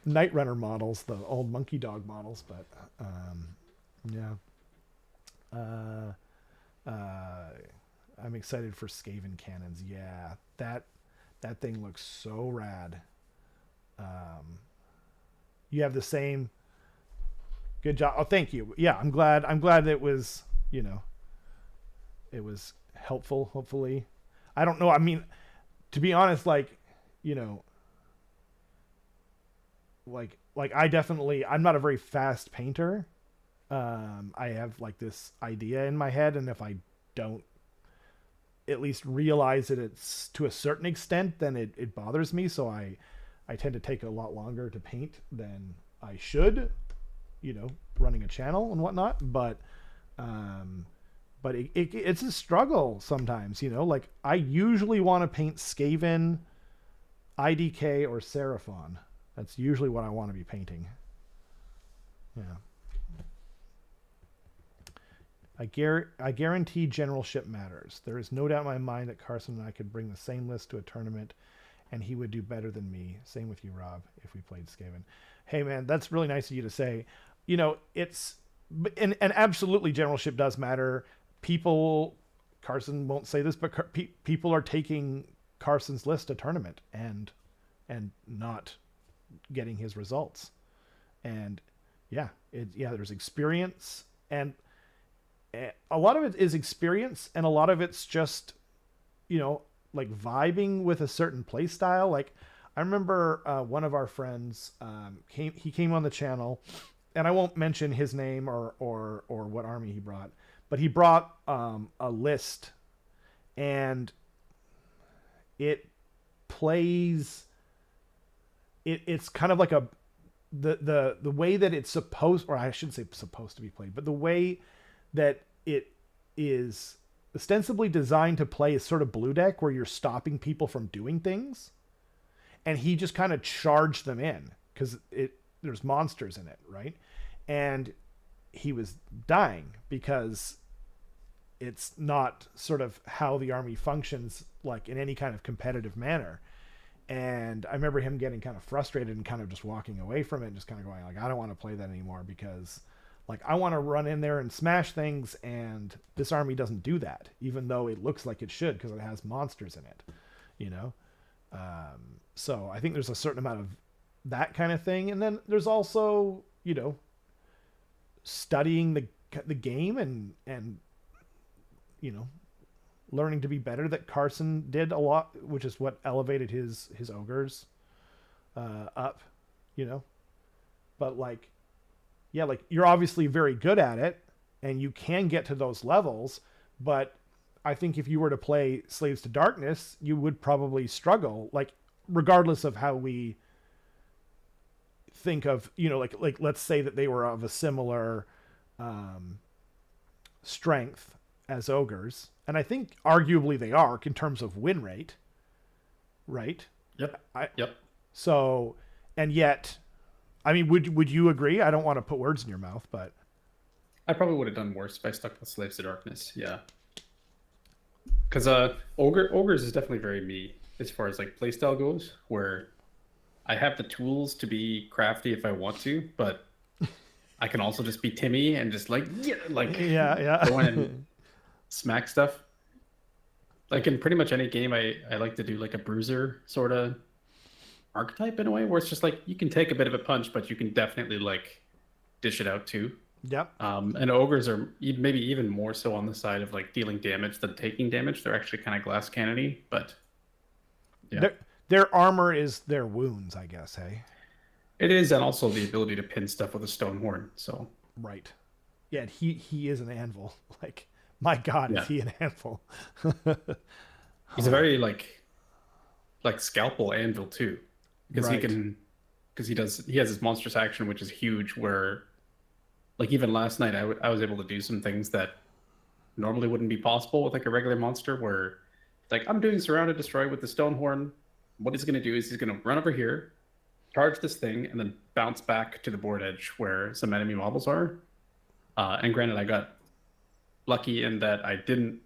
Night Runner models, the old Monkey Dog models, but yeah. I'm excited for Skaven cannons. Yeah, that thing looks so rad. You have the same. Good job. Oh, thank you. Yeah, I'm glad it was, it was helpful, hopefully. I don't know. I mean, to be honest, like I definitely, I'm not a very fast painter. I have like this idea in my head, and if I don't at least realize that it's to a certain extent, then it bothers me. So I tend to take a lot longer to paint than I should, running a channel and whatnot. But it's a struggle sometimes, like I usually want to paint Skaven, IDK, or Seraphon. That's usually what I want to be painting. Yeah. I guarantee generalship matters. There is no doubt in my mind that Carson and I could bring the same list to a tournament, and he would do better than me. Same with you, Rob, if we played Skaven. Hey, man, that's really nice of you to say. It's... And absolutely generalship does matter. People... Carson won't say this, but people are taking Carson's list to tournament and not getting his results. And, yeah, there's experience, and... a lot of it is experience, and a lot of it's just, like vibing with a certain play style. Like I remember one of our friends came on the channel, and I won't mention his name or what army he brought, but he brought a list, and it plays. It's kind of like the way that it's supposed, or I shouldn't say supposed to be played, but the way that it is ostensibly designed to play is sort of blue deck, where you're stopping people from doing things, and he just kind of charged them in because there's monsters in it, right? And he was dying because it's not sort of how the army functions like in any kind of competitive manner. And I remember him getting kind of frustrated and kind of just walking away from it and just kind of going like, I don't want to play that anymore because like I want to run in there and smash things, and this army doesn't do that, even though it looks like it should because it has monsters in it, you know? So I think there's a certain amount of that kind of thing. And then there's also, you know, studying the game and, you know, learning to be better that Carson did a lot, which is what elevated his ogres up, you know? But like, yeah, like you're obviously very good at it and you can get to those levels, but I think if you were to play Slaves to Darkness, you would probably struggle, like regardless of how we think of, you know, like let's say that they were of a similar strength as ogres, and I think arguably they are in terms of win rate, right? Yep. Yep. So, and yet, I mean, would you agree? I don't want to put words in your mouth, but I probably would have done worse if I stuck with Slaves to Darkness. Yeah. Because ogres is definitely very me as far as like playstyle goes, where I have the tools to be crafty if I want to, but I can also just be Timmy and just like go in and smack stuff. Like in pretty much any game, I like to do like a bruiser sort of archetype in a way, where it's just like you can take a bit of a punch, but you can definitely like dish it out too. Yep. And ogres are maybe even more so on the side of like dealing damage than taking damage. They're actually kind of glass cannony, but yeah. Their armor is their wounds, I guess, hey? It is, and also the ability to pin stuff with a stone horn. So right. Yeah, he is an anvil. Like, my God, yeah. Is he an anvil? He's a very like scalpel anvil too. Because right. he has his monstrous action, which is huge, where like even last night I was able to do some things that normally wouldn't be possible with like a regular monster, where like I'm doing surround and destroy with the stone horn. What he's going to do is he's going to run over here, charge this thing, and then bounce back to the board edge where some enemy models are. And granted, I got lucky in that I didn't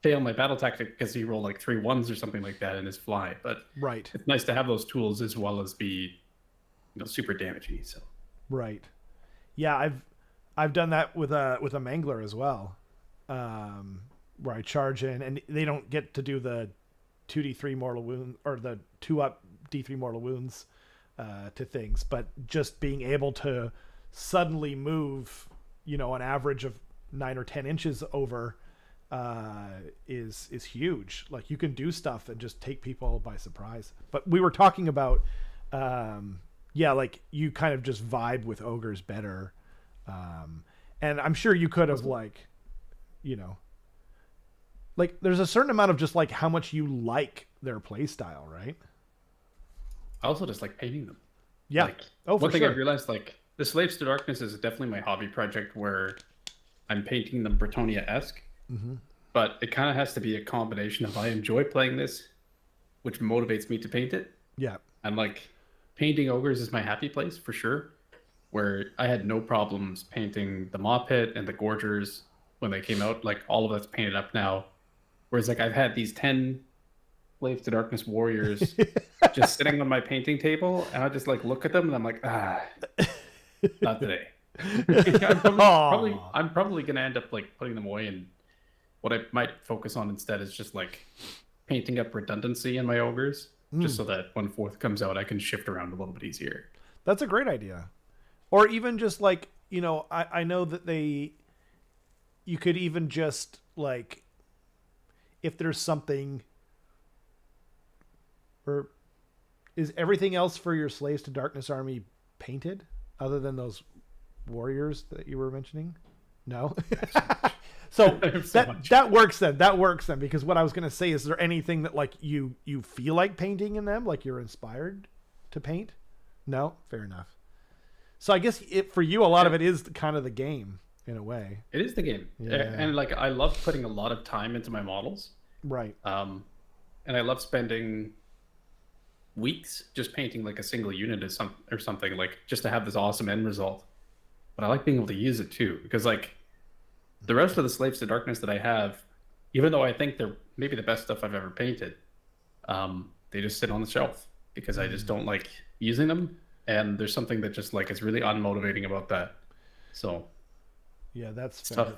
fail my battle tactic because he rolled like 3 1s or something like that in his fly. But right. It's nice to have those tools as well as be, you know, super damagey. So right. Yeah, I've done that with a mangler as well, where I charge in, and they don't get to do the 2d3 mortal wound or the 2-up d3 mortal wounds to things, but just being able to suddenly move, you know, an average of 9 or 10 inches over is huge. Like you can do stuff and just take people by surprise. But we were talking about like you kind of just vibe with ogres better, and I'm sure you could have like, you know, like there's a certain amount of just like how much you like their play style, right? I also just like painting them. Yeah. Like, one thing sure. I've realized, like the Slaves to Darkness is definitely my hobby project where I'm painting them Bretonia-esque. Mm-hmm. But it kind of has to be a combination of I enjoy playing this, which motivates me to paint it. Yeah. And like painting ogres is my happy place for sure, where I had no problems painting the Maw Pit and the Gorgers when they came out. Like all of that's painted up now. Whereas like I've had these 10 Slaves to Darkness warriors just sitting on my painting table, and I just like look at them and I'm like, not today. I'm probably gonna end up like putting them away, and what I might focus on instead is just like painting up redundancy in my ogres, just so that when 4th comes out, I can shift around a little bit easier. That's a great idea. Or even just like, you know, I know that you could even just like, if there's something, or is everything else for your Slaves to Darkness army painted other than those warriors that you were mentioning? No. So that works then. That works then, because what I was going to say, is there anything that like you feel like painting in them, like you're inspired to paint? No, fair enough. So I guess for you, a lot of it is kind of the game in a way. It is the game. Yeah. And like I love putting a lot of time into my models. Right. And I love spending weeks just painting like a single unit or something, like just to have this awesome end result. But I like being able to use it too, because like The rest of the Slaves to Darkness that I have, even though I think they're maybe the best stuff I've ever painted, they just sit on the shelf because I just don't like using them. And there's something that just like is really unmotivating about that. So Yeah, that's it's fair. tough.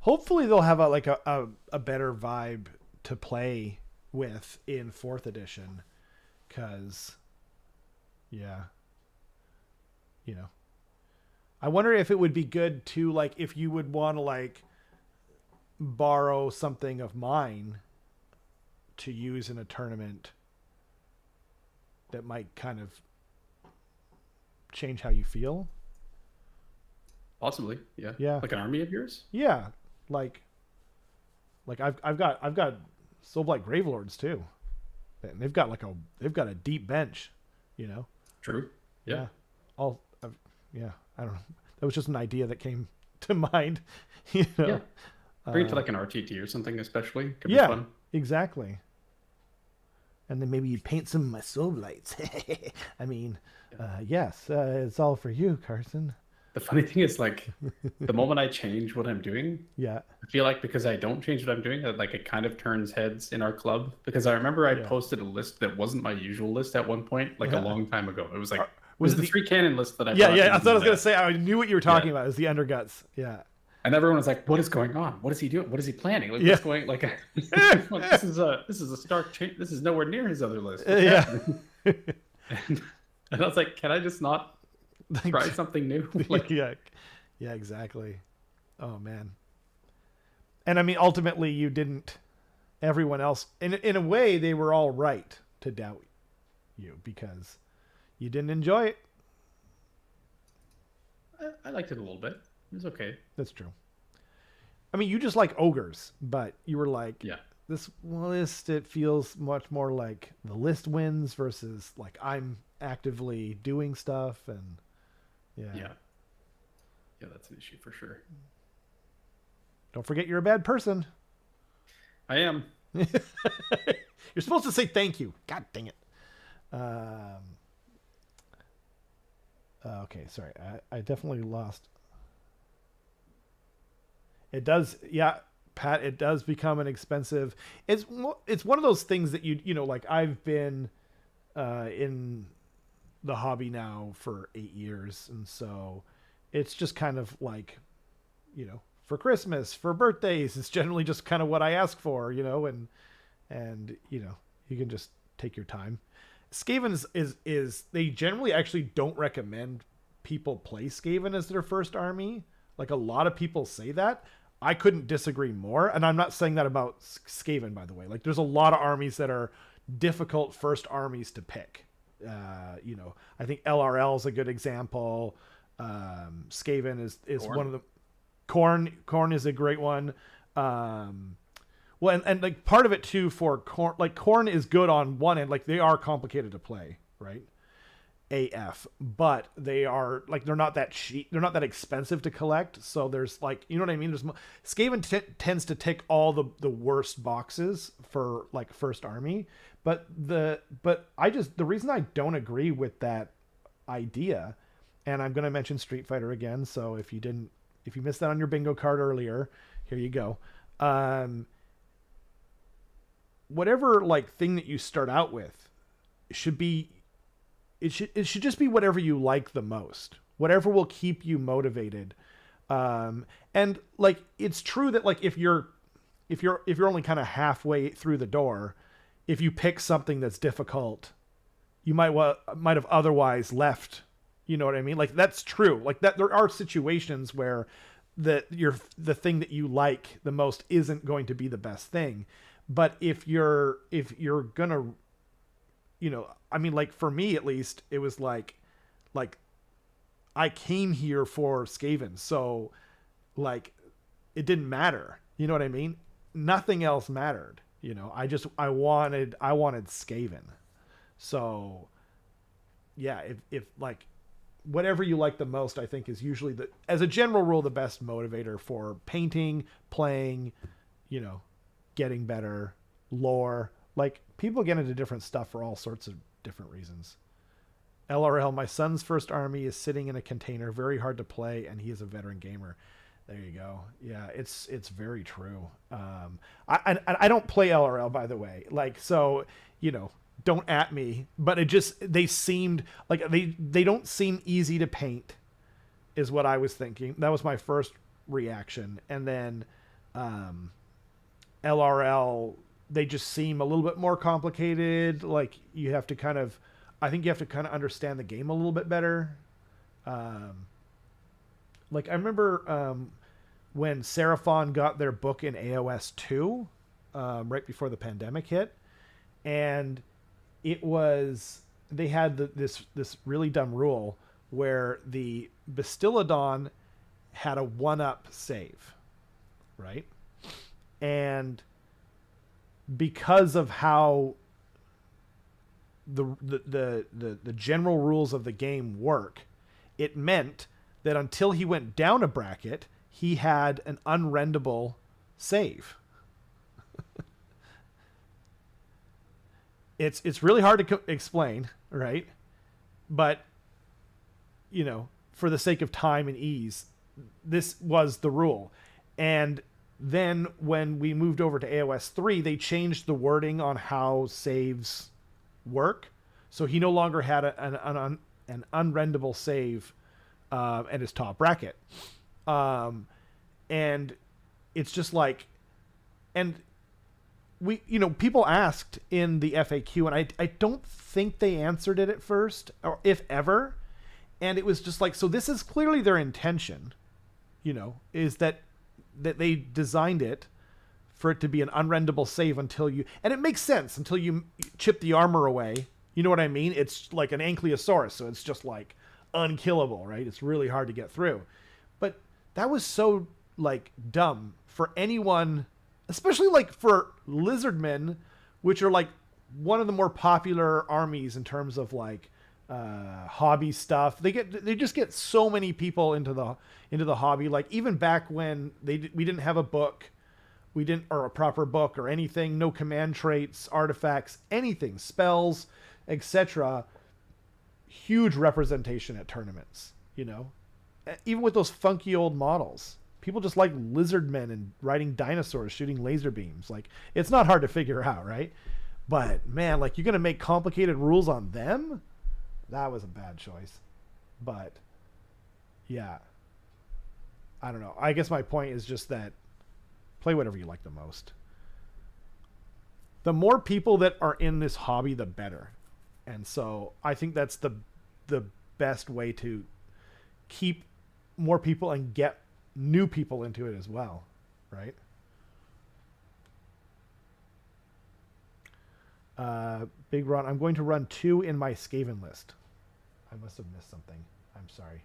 Hopefully they'll have a better vibe to play with in 4th edition, because yeah, you know, I wonder if it would be good to, like, if you would want to like borrow something of mine to use in a tournament that might kind of change how you feel. Possibly, yeah. Yeah. Like an army of yours? Yeah, like I've got Soulblight Gravelords too, and they've got a deep bench, you know. True. Yeah. All yeah. I don't know. That was just an idea that came to mind, you know. Yeah. Bring it to like an RTT or something, especially. Could be Yeah, fun. exactly. And then maybe you paint some of my Soulblights. I mean, yes, it's all for you, Carson. The funny thing is, like, the moment I change what I'm doing, Yeah. I feel like because I don't change what I'm doing, that like it kind of turns heads in our club. Because I remember I posted a list that wasn't my usual list at one point, like a long time ago. It was like was the 3 cannon list that I Yeah, brought yeah. in I thought I was gonna say I knew what you were talking about. Is the underguts. Yeah. And everyone was like, "What is going on? What is he doing? What is he planning? Like, what's going? Like, this is a stark change. This is nowhere near his other list." Yeah. And I was like, "Can I just not try something new?" Like, yeah, yeah, exactly. Oh man. And I mean, ultimately, you didn't. Everyone else, in a way, they were all right to doubt you because you didn't enjoy it. I liked it a little bit. It was okay. That's true. I mean, you just like ogres, but you were like, yeah, this list, it feels much more like the list wins versus like I'm actively doing stuff. And yeah, that's an issue for sure. Don't forget you're a bad person. I am. You're supposed to say thank you. God dang it. Okay, sorry. I definitely lost. It does, yeah, Pat. It does become an expensive. It's one of those things that you know, like I've been in the hobby now for 8 years, and so it's just kind of like, you know, for Christmas, for birthdays, it's generally just kind of what I ask for, you know, and you know, you can just take your time. Skaven is they generally actually don't recommend people play Skaven as their first army. Like a lot of people say that. I couldn't disagree more. And I'm not saying that about Skaven, by the way. Like there's a lot of armies that are difficult first armies to pick. You know, I think LRL is a good example. Skaven is Khorne. one of the. Khorne is a great one. Well, and like part of it too for Khorne, like Khorne is good on one end. Like they are complicated to play, right? AF, but they are like they're not that cheap. They're not that expensive to collect. So there's like, you know what I mean. There's Skaven tends to tick all the worst boxes for like first army, but the reason I don't agree with that idea, and I'm going to mention Street Fighter again. So if you missed that on your bingo card earlier, here you go. Whatever like thing that you start out with should be. It should just be whatever you like the most, whatever will keep you motivated. And like, it's true that like, if you're only kind of halfway through the door, if you pick something that's difficult, you might have otherwise left, you know what I mean? Like that's true. Like that, there are situations where the thing that you like the most isn't going to be the best thing. But if you're gonna, you know, I mean, like for me at least, it was like I came here for Skaven, so like it didn't matter. You know what I mean? Nothing else mattered. You know, I wanted Skaven. So yeah, if like whatever you like the most, I think is usually as a general rule, the best motivator for painting, playing, you know, getting better, lore. Like people get into different stuff for all sorts of different reasons. LRL, my son's first army is sitting in a container, very hard to play, and he is a veteran gamer. There you go. Yeah, it's very true. I don't play LRL, by the way. Like, so, you know, don't at me. But it just, they seemed like they don't seem easy to paint, is what I was thinking. That was my first reaction. And then LRL, they just seem a little bit more complicated. Like, you have to kind of, I think you have to kind of understand the game a little bit better. Like, I remember when Seraphon got their book in AOS 2, right before the pandemic hit, and it was, they had this really dumb rule where the Bastiladon had a 1-up save, right? And because of how the general rules of the game work, it meant that until he went down a bracket, he had an unrendable save. It's really hard to explain, right? But, you know, for the sake of time and ease, this was the rule. And then when we moved over to AOS 3, they changed the wording on how saves work. So he no longer had an unrendable save at his top bracket. And it's just like, and we, you know, people asked in the FAQ, and I don't think they answered it at first, or if ever. And it was just like, so this is clearly their intention, you know, is that they designed it for it to be an unrendable save until you, and it makes sense, until you chip the armor away. You know what I mean? It's like an Ankylosaurus, so it's just like unkillable, right? It's really hard to get through. But that was so like dumb for anyone, especially like for lizardmen, which are like one of the more popular armies in terms of like hobby stuff. They just get so many people into the hobby. Like, even back when we didn't have a book, or a proper book or anything, no command traits, artifacts, anything, spells, etc. Huge representation at tournaments, you know, even with those funky old models. People just like lizard men and riding dinosaurs, shooting laser beams. Like, it's not hard to figure out, right? But man, like, you're going to make complicated rules on them? That was a bad choice. But yeah, I don't know. I guess my point is just that play whatever you like the most. The more people that are in this hobby, the better. And so I think that's the best way to keep more people and get new people into it as well, right? Big Ron, I'm going to run 2 in my Skaven list. I must have missed something. I'm sorry.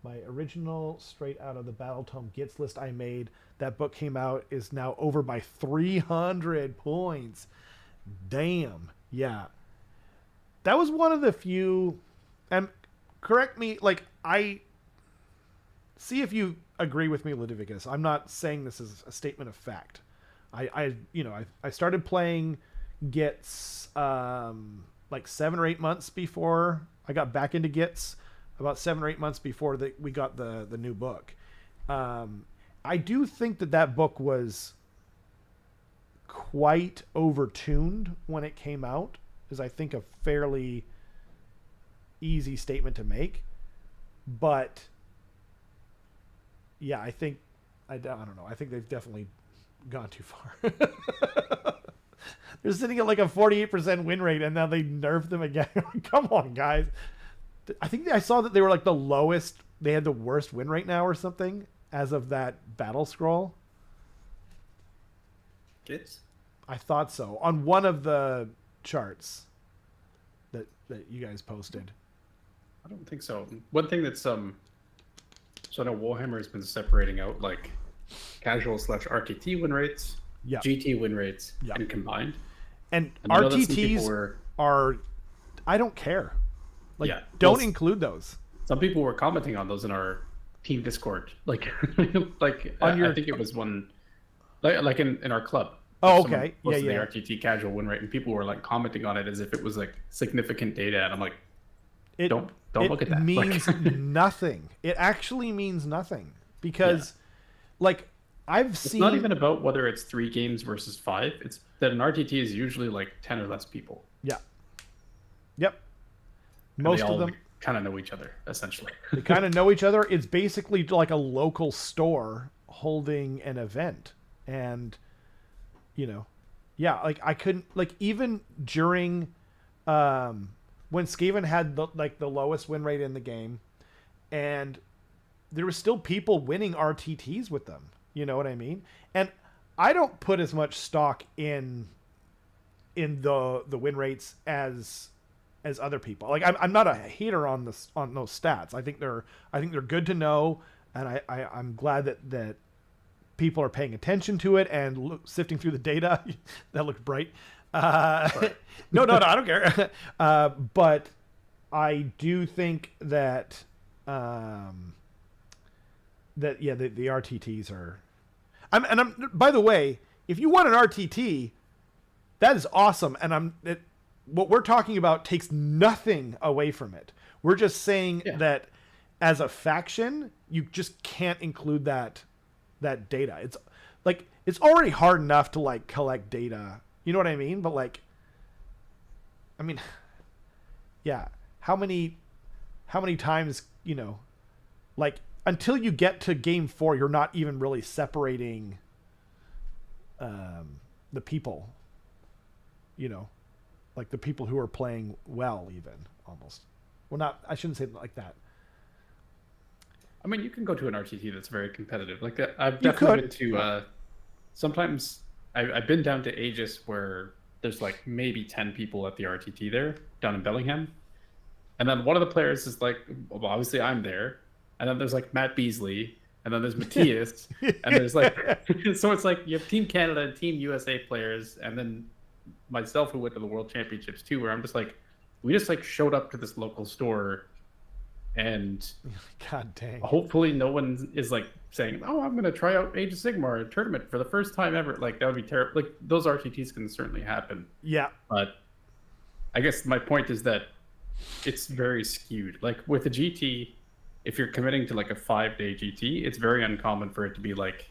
My original straight out of the Battle Tome Gits list I made, that book came out, is now over by 300 points. Damn. Yeah. That was one of the few, and correct me, like, I see if you agree with me, Ludovicus. I'm not saying this is a statement of fact. I started playing Gits like 7 or 8 months before I got back into Gits, about 7 or 8 months before we got the new book. I do think that book was quite overtuned when it came out, is I think a fairly easy statement to make. But yeah, I think I don't know. I think they've definitely gone too far. They're sitting at like a 48% win rate, and now they nerfed them again. Come on, guys. I think I saw that they were like the lowest. They had the worst win rate now or something as of that battle scroll. Kids? I thought so. On one of the charts that you guys posted. I don't think so. One thing that's so I know Warhammer has been separating out like casual/RTT win rates, yeah, GT win rates, yeah, and combined. And RTTs are, I don't care. Like, yeah, don't include those. Some people were commenting on those in our team Discord. Like, like I think it was one, like in our club. Oh, okay. Yeah. The RTT casual win rate, and people were like commenting on it as if it was like significant data, and I'm like, don't look at that. It means nothing. It actually means nothing. because like I've It's seen not even about whether it's 3 games versus 5. It's that an RTT is usually like 10 or less people. Yeah. Yep. And Most they all of them kind of know each other, essentially. they kind of know each other. It's basically like a local store holding an event. And, you know, yeah, like I couldn't, like even during, when Skaven had the lowest win rate in the game, and there were still people winning RTTs with them. You know what I mean? And I don't put as much stock in the win rates as other people. Like I'm not a hater on those stats. I think they're good to know, and I'm glad that people are paying attention to it and sifting through the data. That looked bright. No, I don't care. But I do think that the RTTs are. I'm by the way, if you want an RTT, that is awesome, and what we're talking about takes nothing away from it. We're just saying that as a faction, you just can't include that data. It's like it's already hard enough to like collect data. You know what I mean? But like, I mean, yeah. How many times, you know, like until you get to game 4, you're not even really separating the people. You know, like the people who are playing well, even almost. Well, not. I shouldn't say it like that. I mean, you can go to an RTT that's very competitive. Like I've definitely been to. Sometimes I've been down to Aegis where there's like maybe 10 people at the RTT there down in Bellingham, and then one of the players is like, well, obviously I'm there, and then there's like Matt Beasley, and then there's Matthias, and there's like, so it's like you have Team Canada and Team USA players, and then myself who went to the World Championships too, where I'm just like, we just like showed up to this local store, and God dang, hopefully no one is like saying, oh, I'm gonna try out Age of Sigmar tournament for the first time ever. Like that would be terrible. Like those RTTs can certainly happen. Yeah, but I guess my point is that it's very skewed. Like with a GT, if you're committing to like a 5-day GT, it's very uncommon for it to be like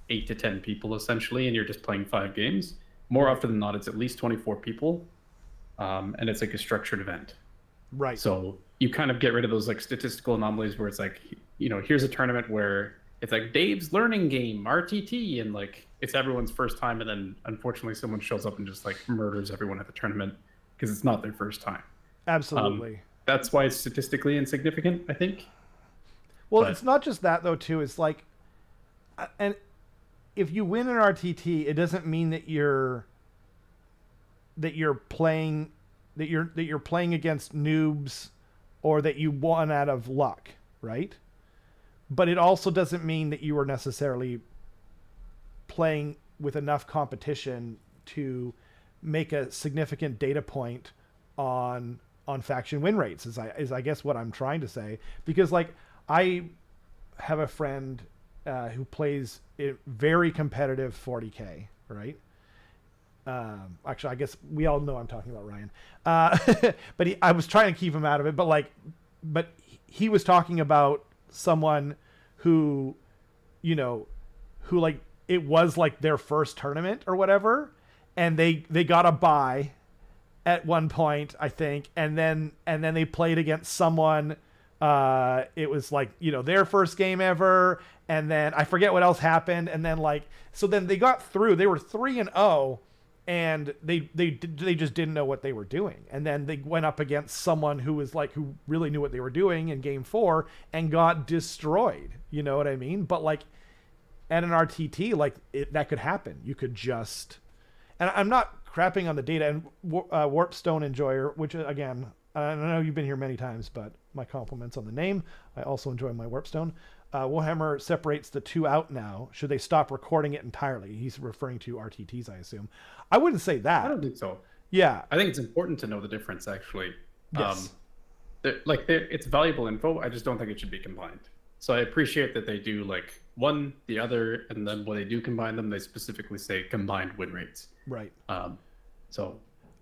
8 to 10 people essentially, and you're just playing 5 games. More often than not, it's at least 24 people, and it's like a structured event. Right. So you kind of get rid of those like statistical anomalies where it's like, you know, here's a tournament where it's like Dave's learning game, RTT, and like it's everyone's first time, and then unfortunately someone shows up and just like murders everyone at the tournament because it's not their first time. Absolutely. That's why it's statistically insignificant, I think. Well, it's not just that though, too. It's like, and if you win an RTT, it doesn't mean that you're playing against noobs or that you won out of luck, right? But it also doesn't mean that you are necessarily playing with enough competition to make a significant data point on faction win rates, is I guess what I'm trying to say. Because like I have a friend who plays a very competitive 40K, right? Actually, I guess we all know I'm talking about Ryan. But I was trying to keep him out of it. But he was talking about someone who, you know, who like it was like their first tournament or whatever, and they got a bye at one point, I think, and then they played against someone. It was like, you know, their first game ever, and then I forget what else happened, and then like so then they got through. They were 3-0. And they just didn't know what they were doing. And then they went up against someone who really knew what they were doing in game 4 and got destroyed. You know what I mean? But like at an RTT, like that could happen. You could just, and I'm not crapping on the data. And Warpstone Enjoyer, which again, I know you've been here many times, but my compliments on the name. I also enjoy my Warpstone. Warhammer separates the two out now. Should they stop recording it entirely? He's referring to RTTs, I assume. I wouldn't say that. I don't think so. Yeah. I think it's important to know the difference, actually. Yes. It's valuable info. I just don't think it should be combined. So I appreciate that they do like one, the other, and then when they do combine them, they specifically say combined win rates. Right. So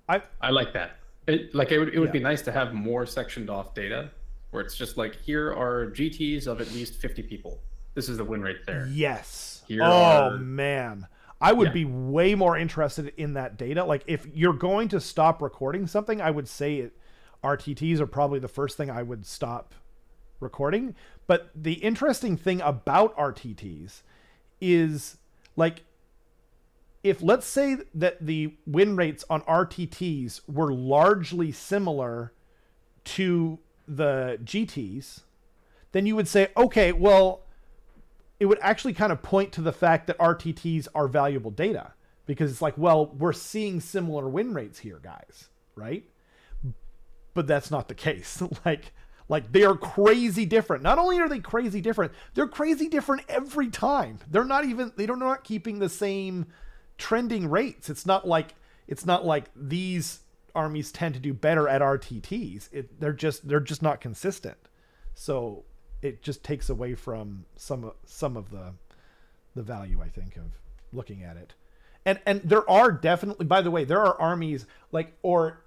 I like that. It would be Yeah. nice to have more sectioned off data where it's just like, here are GTs of at least 50 people. this is the win rate there. Yes. Here oh are, man, I would Yeah. be way more interested in that data. Like if you're going to stop recording something, I would say RTTs are probably the first thing I would stop recording. But the interesting thing about RTTs is, like, if let's say that the win rates on RTTs were largely similar to the GTs, then you would say, okay, well, it would actually kind of point to the fact that RTTs are valuable data, because it's like, well, we're seeing similar win rates here, guys, right? But that's not the case. like they are crazy different. Not only are they crazy different, they're crazy different every time. They're not keeping the same trending rates. It's not like these armies tend to do better at RTTs. They're just not consistent. So it just takes away from some of the value, I think, of looking at it. And there are definitely, by the way, there are armies like, or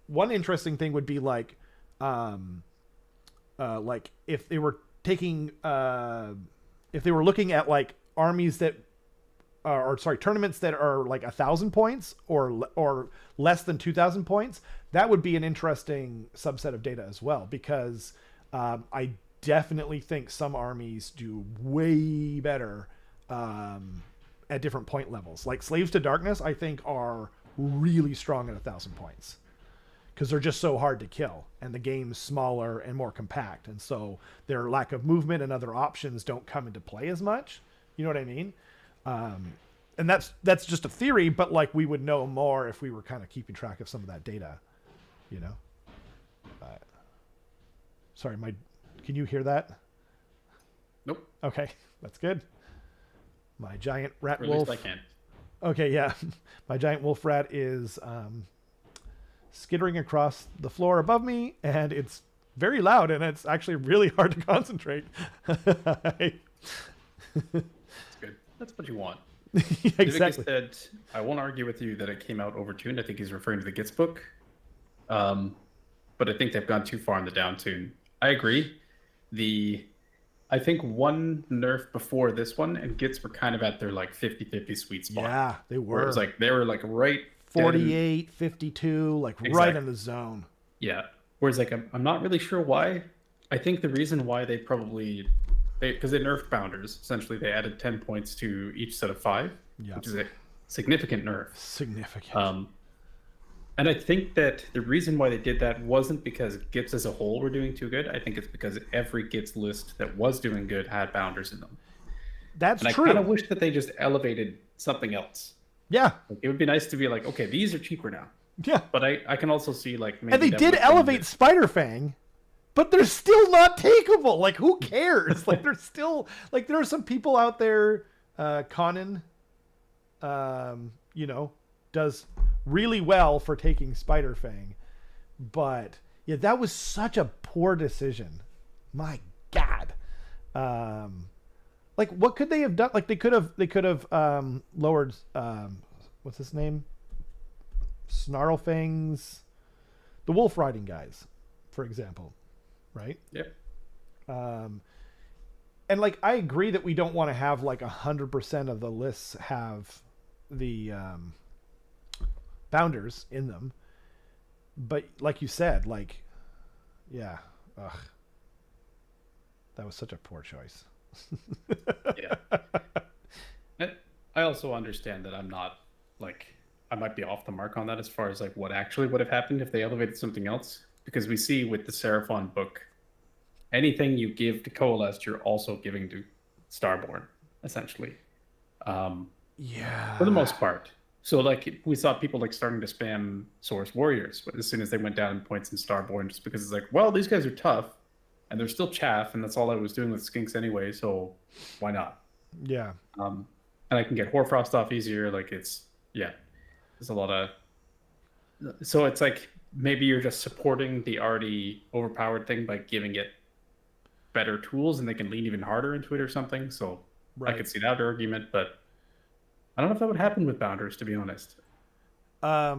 one interesting thing would be like if they were taking if they were looking at like armies that tournaments that are like 1,000 points or less than 2,000 points, that would be an interesting subset of data as well, because I definitely think some armies do way better at different point levels. Like Slaves to Darkness, I think, are really strong at 1,000 points because they're just so hard to kill, and the game's smaller and more compact, and so their lack of movement and other options don't come into play as much. You know what I mean? And that's just a theory, but like we would know more if we were kind of keeping track of some of that data, you know. Sorry, can you hear that? Nope. Okay, that's good. My giant rat Or at wolf. least I can. Okay, yeah, my giant wolf rat is skittering across the floor above me, and it's very loud, and it's actually really hard to concentrate. That's good. That's what you want. Yeah, exactly. Said, I won't argue with you that it came out overtuned. I think he's referring to the Gitz book. But I think they've gone too far in the downtune. I agree. I think one nerf before this one and Gitz were kind of at their like 50-50 sweet spot. Yeah, they were. Where it was like they were like right 48, 52, like exactly. Right in the zone. Yeah. Whereas like I'm not really sure why. I think the reason why because they nerfed bounders. Essentially, they added 10 points to each set of 5, which is a significant nerf. Significant. And I think that the reason why they did that wasn't because Gitz as a whole were doing too good. I think it's because every Gitz list that was doing good had bounders in them. That's and true. I kind of wish that they just elevated something else. Yeah. Like, it would be nice to be like, okay, these are cheaper now. Yeah. But I can also see like maybe and they did elevate Spiderfang, but they're still not takeable. Like, who cares? Like, they're still like, there are some people out there. Conan, does really well for taking Spiderfang, but yeah, that was such a poor decision. My God. Like, what could they have done? Like, they could have lowered what's his name? Snarlfang's, the wolf riding guys, for example, right? Yep. And like, I agree that we don't want to have like 100% of the lists have the bounders in them, but like you said, like, yeah, that was such a poor choice. Yeah. And I also understand that I'm not like, I might be off the mark on that as far as like what actually would have happened if they elevated something else, because we see with the Seraphon book, anything you give to Coalesced, you're also giving to Starborn, essentially. Yeah. For the most part. So like we saw people like starting to spam Source Warriors, but as soon as they went down in points in Starborn, just because it's like, well, these guys are tough, and they're still chaff, and that's all I was doing with Skinks anyway, so why not? Yeah. And I can get Hoarfrost off easier. Like there's a lot of. So it's like maybe you're just supporting the already overpowered thing by giving it better tools, and they can lean even harder into it or something. So right. I could see that argument, but I don't know if that would happen with bounders, to be honest. I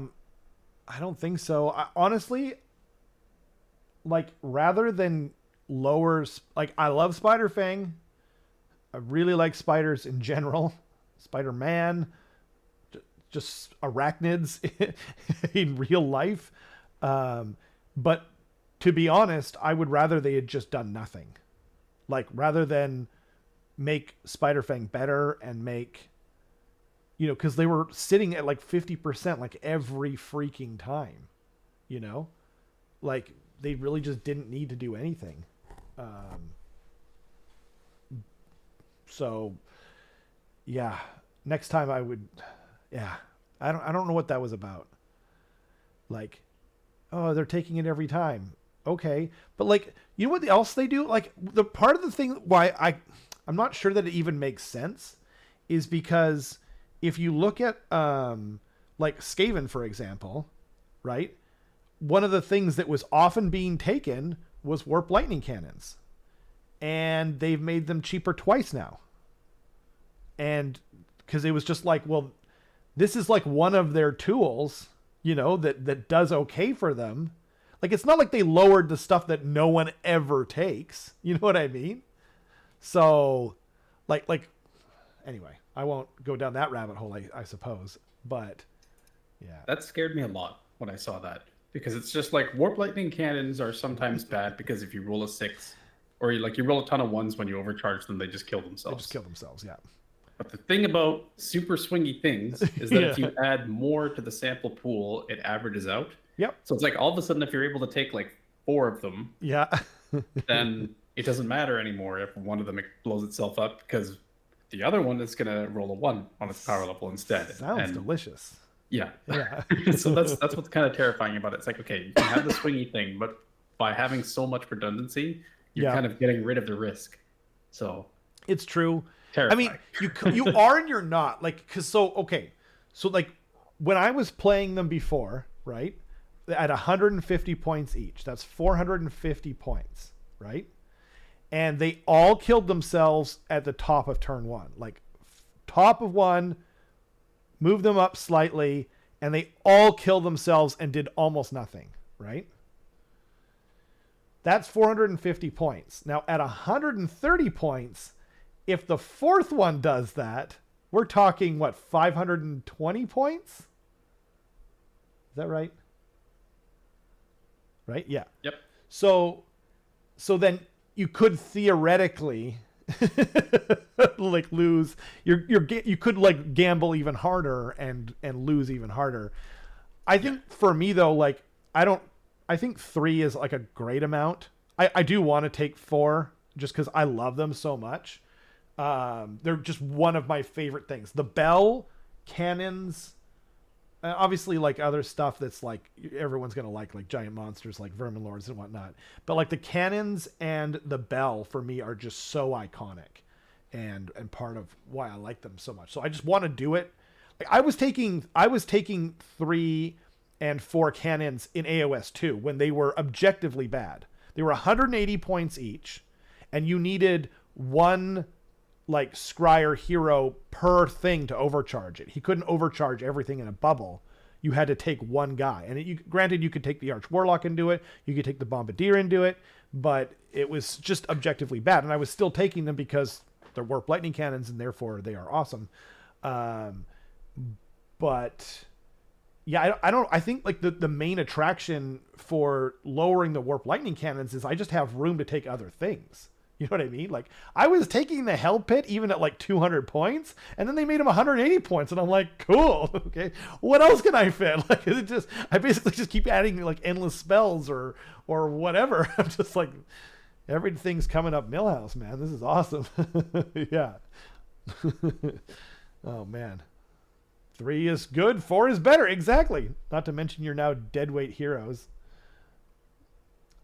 don't think so. Honestly, like, rather than lowers, like, I love Spiderfang, I really like spiders in general. Spider-Man, just arachnids in real life. But to be honest, I would rather they had just done nothing. Like, rather than make Spider-Fang better and make, you know, because they were sitting at like 50% like every freaking time, you know? Like, they really just didn't need to do anything. So, yeah. Next time I would, yeah. I don't know what that was about. Like, oh, they're taking it every time. Okay. But like, you know what else they do? Like, the part of the thing why I'm not sure that it even makes sense is because if you look at like Skaven, for example, right? One of the things that was often being taken was warp lightning cannons. And they've made them cheaper twice now. And because it was just like, well, this is like one of their tools, you know, that does okay for them. Like, it's not like they lowered the stuff that no one ever takes. You know what I mean? So, like, anyway, I won't go down that rabbit hole, I suppose. But, yeah. That scared me a lot when I saw that. Because it's just like, warp lightning cannons are sometimes bad because if you roll a 6, or you roll a ton of 1s when you overcharge them, they just kill themselves. They just kill themselves, yeah. But the thing about super swingy things is that if you add more to the sample pool, it averages out. Yep. So it's like all of a sudden, if you're able to take like 4 of them, yeah, then it doesn't matter anymore if one of them blows itself up because the other one is going to roll a 1 on its power level instead. Sounds delicious. Yeah. Yeah. So that's what's kind of terrifying about it. It's like, okay, you can have the swingy thing, but by having so much redundancy, you're kind of getting rid of the risk. So it's true. Terrifying. I mean, you are and you're not. Like, so like when I was playing them before, right, at 150 points each, that's 450 points, right? And they all killed themselves at the top of turn 1. Like, top of 1, move them up slightly, and they all killed themselves and did almost nothing, right? That's 450 points. Now, at 130 points, if the 4th one does that, we're talking, what, 520 points? Is that right? Right? Yeah. Yep. So then you could theoretically like lose. You could like gamble even harder and lose even harder. I think for me though, like I think 3 is like a great amount. I do want to take 4 just because I love them so much. They're just one of my favorite things. The bell, cannons, obviously like other stuff that's like everyone's gonna like giant monsters like vermin lords and whatnot. But like the cannons and the bell for me are just so iconic, and part of why I like them so much. So I just want to do it. Like I was taking 3 and 4 cannons in AOS 2 when they were objectively bad. They were 180 points each, and you needed 1 like scryer hero per thing to overcharge it. He couldn't overcharge everything in a bubble. You had to take 1 guy. And granted, you could take the Arch Warlock and do it. You could take the Bombardier and do it. But it was just objectively bad. And I was still taking them because they're warp lightning cannons and therefore they are awesome. But yeah, I think like the main attraction for lowering the warp lightning cannons is I just have room to take other things. You know what I mean? Like I was taking the Hell Pit even at like 200 points, and then they made him 180 points, and I'm like, cool, okay. What else can I fit? Like I basically just keep adding like endless spells or whatever. I'm just like, everything's coming up Millhouse, man. This is awesome. Yeah. Oh man. 3 is good, 4 is better. Exactly. Not to mention your now deadweight heroes.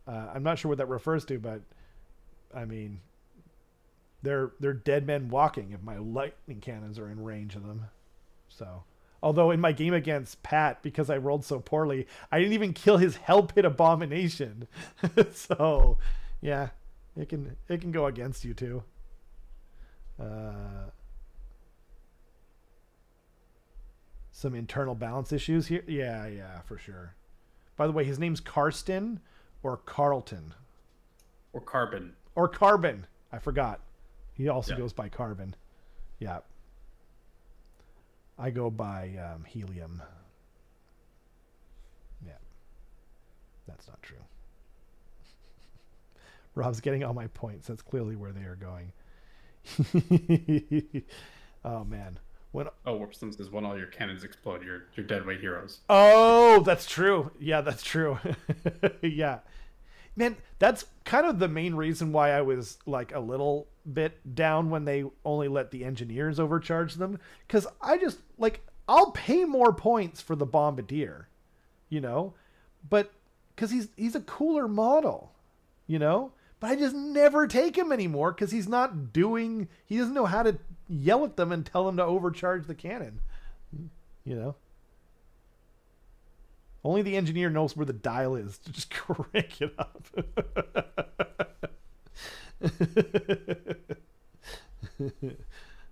I'm not sure what that refers to, but I mean, they're dead men walking if my lightning cannons are in range of them. So, although in my game against Pat, because I rolled so poorly, I didn't even kill his Hell Pit Abomination. So, yeah, it can go against you too. Some internal balance issues here. Yeah, for sure. By the way, his name's Karsten or Carlton. Or Carbon. Or Carbon. I forgot. He also goes by carbon. Yeah. I go by helium. Yeah. That's not true. Rob's getting all my points. That's clearly where they are going. Oh, man. Warpstone says, when all your cannons explode, you're dead weight heroes. Oh, that's true. Yeah, that's true. Yeah. Man, that's kind of the main reason why I was like a little bit down when they only let the engineers overcharge them. Because I just, like, I'll pay more points for the Bombardier, you know? But, because he's a cooler model, you know? But I just never take him anymore because he doesn't know how to yell at them and tell them to overcharge the cannon, you know? Only the engineer knows where the dial is to just crank it up.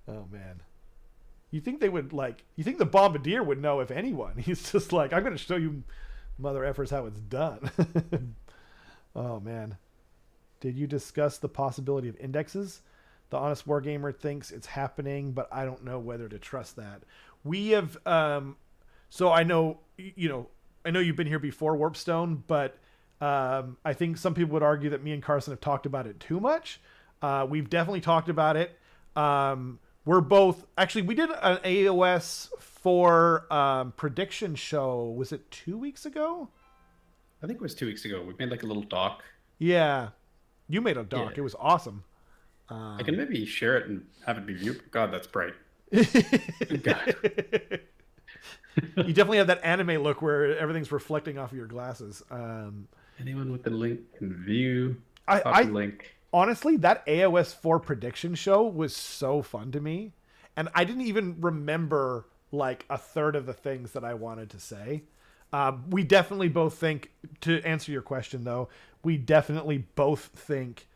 Oh, man. You think the Bombardier would know if anyone. He's just like, I'm going to show you mother effers how it's done. Oh, man. Did you discuss the possibility of indexes? The Honest Wargamer thinks it's happening, but I don't know whether to trust that. We have, so I know you've been here before, Warpstone, but I think some people would argue that me and Carson have talked about it too much. We've definitely talked about it. We're both, actually, we did an AOS 4 prediction show. Was it 2 weeks ago? I think it was 2 weeks ago. We made like a little doc. Yeah. You made a doc. Yeah. It was awesome. I can maybe share it and have it be viewed. God, that's bright. God. You definitely have that anime look where everything's reflecting off of your glasses. Anyone with the link can view. Link. Honestly, that AOS 4 prediction show was so fun to me. And I didn't even remember like a third of the things that I wanted to say. We definitely both think, to answer your question though, we definitely both think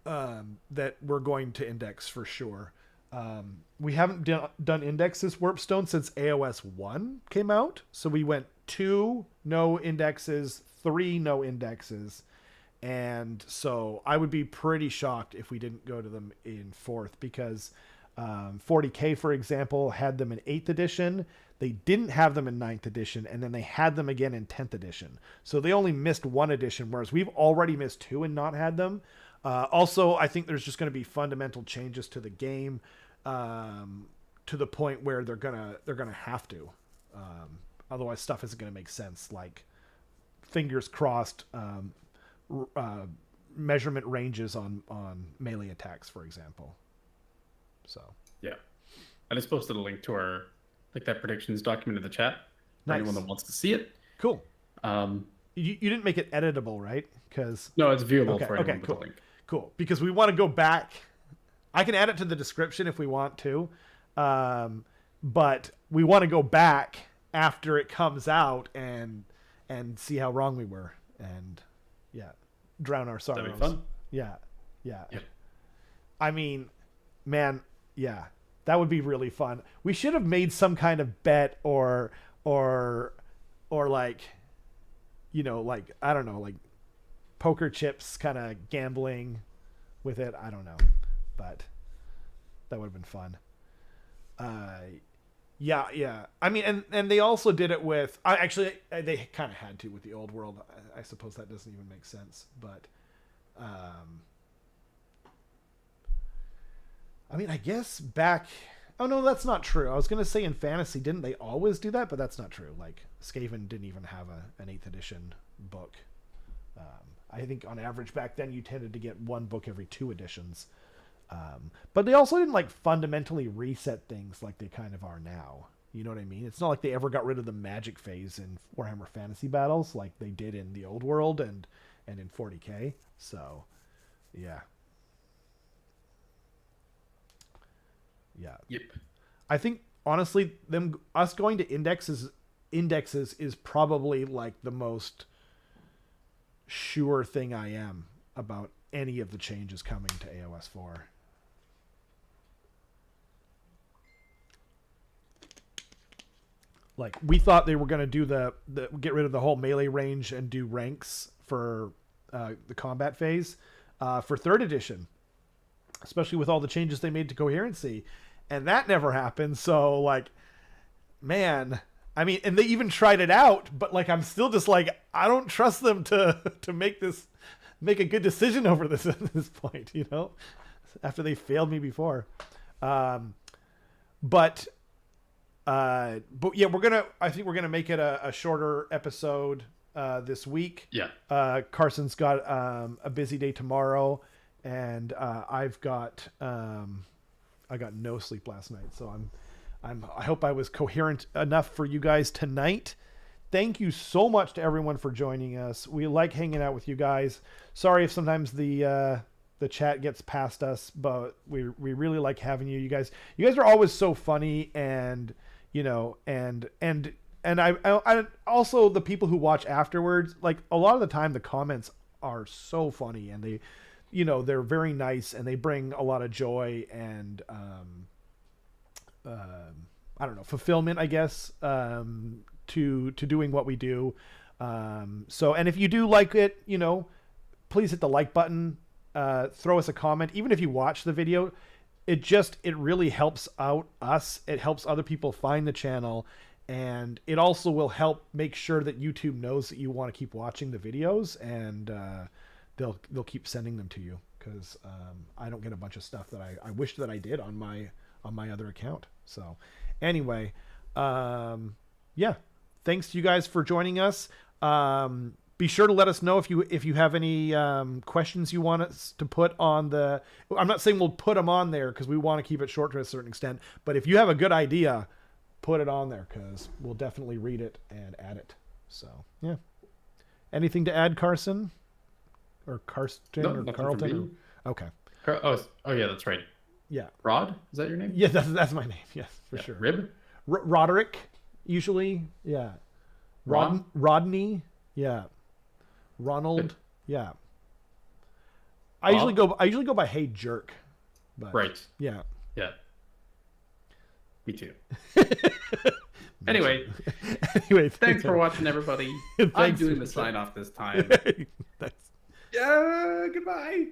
that we're going to index for sure. We haven't done indexes Warpstone since AOS 1 came out. So we went 2 no indexes, 3 no indexes. And so I would be pretty shocked if we didn't go to them in 4th because 40K, for example, had them in 8th edition. They didn't have them in 9th edition, and then they had them again in 10th edition. So they only missed 1 edition, whereas we've already missed 2 and not had them. Also, I think there's just going to be fundamental changes to the game to the point where they're gonna have to. Otherwise, stuff isn't going to make sense. Like, fingers crossed, measurement ranges on melee attacks, for example. So yeah, I just posted a link to our that predictions document in the chat for anyone that wants to see it. Cool. You didn't make it editable, right? Because no, it's viewable for anyone with cool. a link. Cool, because we want to go back. I can add it to the description if we want to, but we want to go back after it comes out and see how wrong we were, and drown our sorrows. That'd be fun. Yeah. I mean, man, yeah, that would be really fun. We should have made some kind of bet or like, like, I don't know, like poker chips kind of gambling with it. I don't know, but that would have been fun. Yeah. I mean, and they also did it with, they kind of had to with the old world. I suppose that doesn't even make sense, but, I mean, I guess oh no, that's not true. I was going to say in fantasy, didn't they always do that? But that's not true. Like Skaven didn't even have an 8th edition book. I think on average back then you tended to get 1 book every 2 editions. But they also didn't like fundamentally reset things like they kind of are now. You know what I mean? It's not like they ever got rid of the magic phase in Warhammer Fantasy Battles like they did in the old world and in 40K. So, yeah. Yeah. Yep. I think honestly, us going to indexes is probably like the most sure thing I am about any of the changes coming to AOS 4. Like, we thought they were going to do the get rid of the whole melee range and do ranks for the combat phase for 3rd edition. especially with all the changes they made to coherency, and that never happened. So like, man, I mean, and they even tried it out, but like, I'm still just like, I don't trust them to make a good decision over this at this point, you know, after they failed me before. But yeah, I think we're gonna make it a shorter episode this week. Yeah. Carson's got a busy day tomorrow, and I got no sleep last night, so I hope I was coherent enough for you guys tonight. Thank you so much to everyone for joining us. We like hanging out with you guys. Sorry if sometimes the chat gets past us, but we really like having you. You guys are always so funny, and you know, and I also, the people who watch afterwards, like a lot of the time the comments are so funny, and they, you know, they're very nice, and they bring a lot of joy and I don't know, fulfillment, I guess, to doing what we do. So, and if you do like it, you know, please hit the like button, throw us a comment, even if you watch the video. It really helps out us. It helps other people find the channel, and it also will help make sure that YouTube knows that you want to keep watching the videos, and they'll keep sending them to you, because I don't get a bunch of stuff that I wish that I did on my other account. So anyway, yeah, thanks to you guys for joining us. Be sure to let us know if you have any questions you want us to put on the. I'm not saying we'll put them on there because we want to keep it short to a certain extent. But if you have a good idea, put it on there, because we'll definitely read it and add it. So yeah. Anything to add, Carson? Or Karsten? No, or Carlton? Or, okay. Oh yeah, that's right. Yeah. Rod? Is that your name? Yeah, that's my name. Yes, for sure. Rib? Roderick, usually. Yeah. Rodney. Yeah. Ronald. Yeah. I usually go by Hey Jerk. But, right. Yeah. Yeah. Me too. Anyway, thanks for watching, everybody. I'm doing the sign off this time. Thanks. Yeah, goodbye.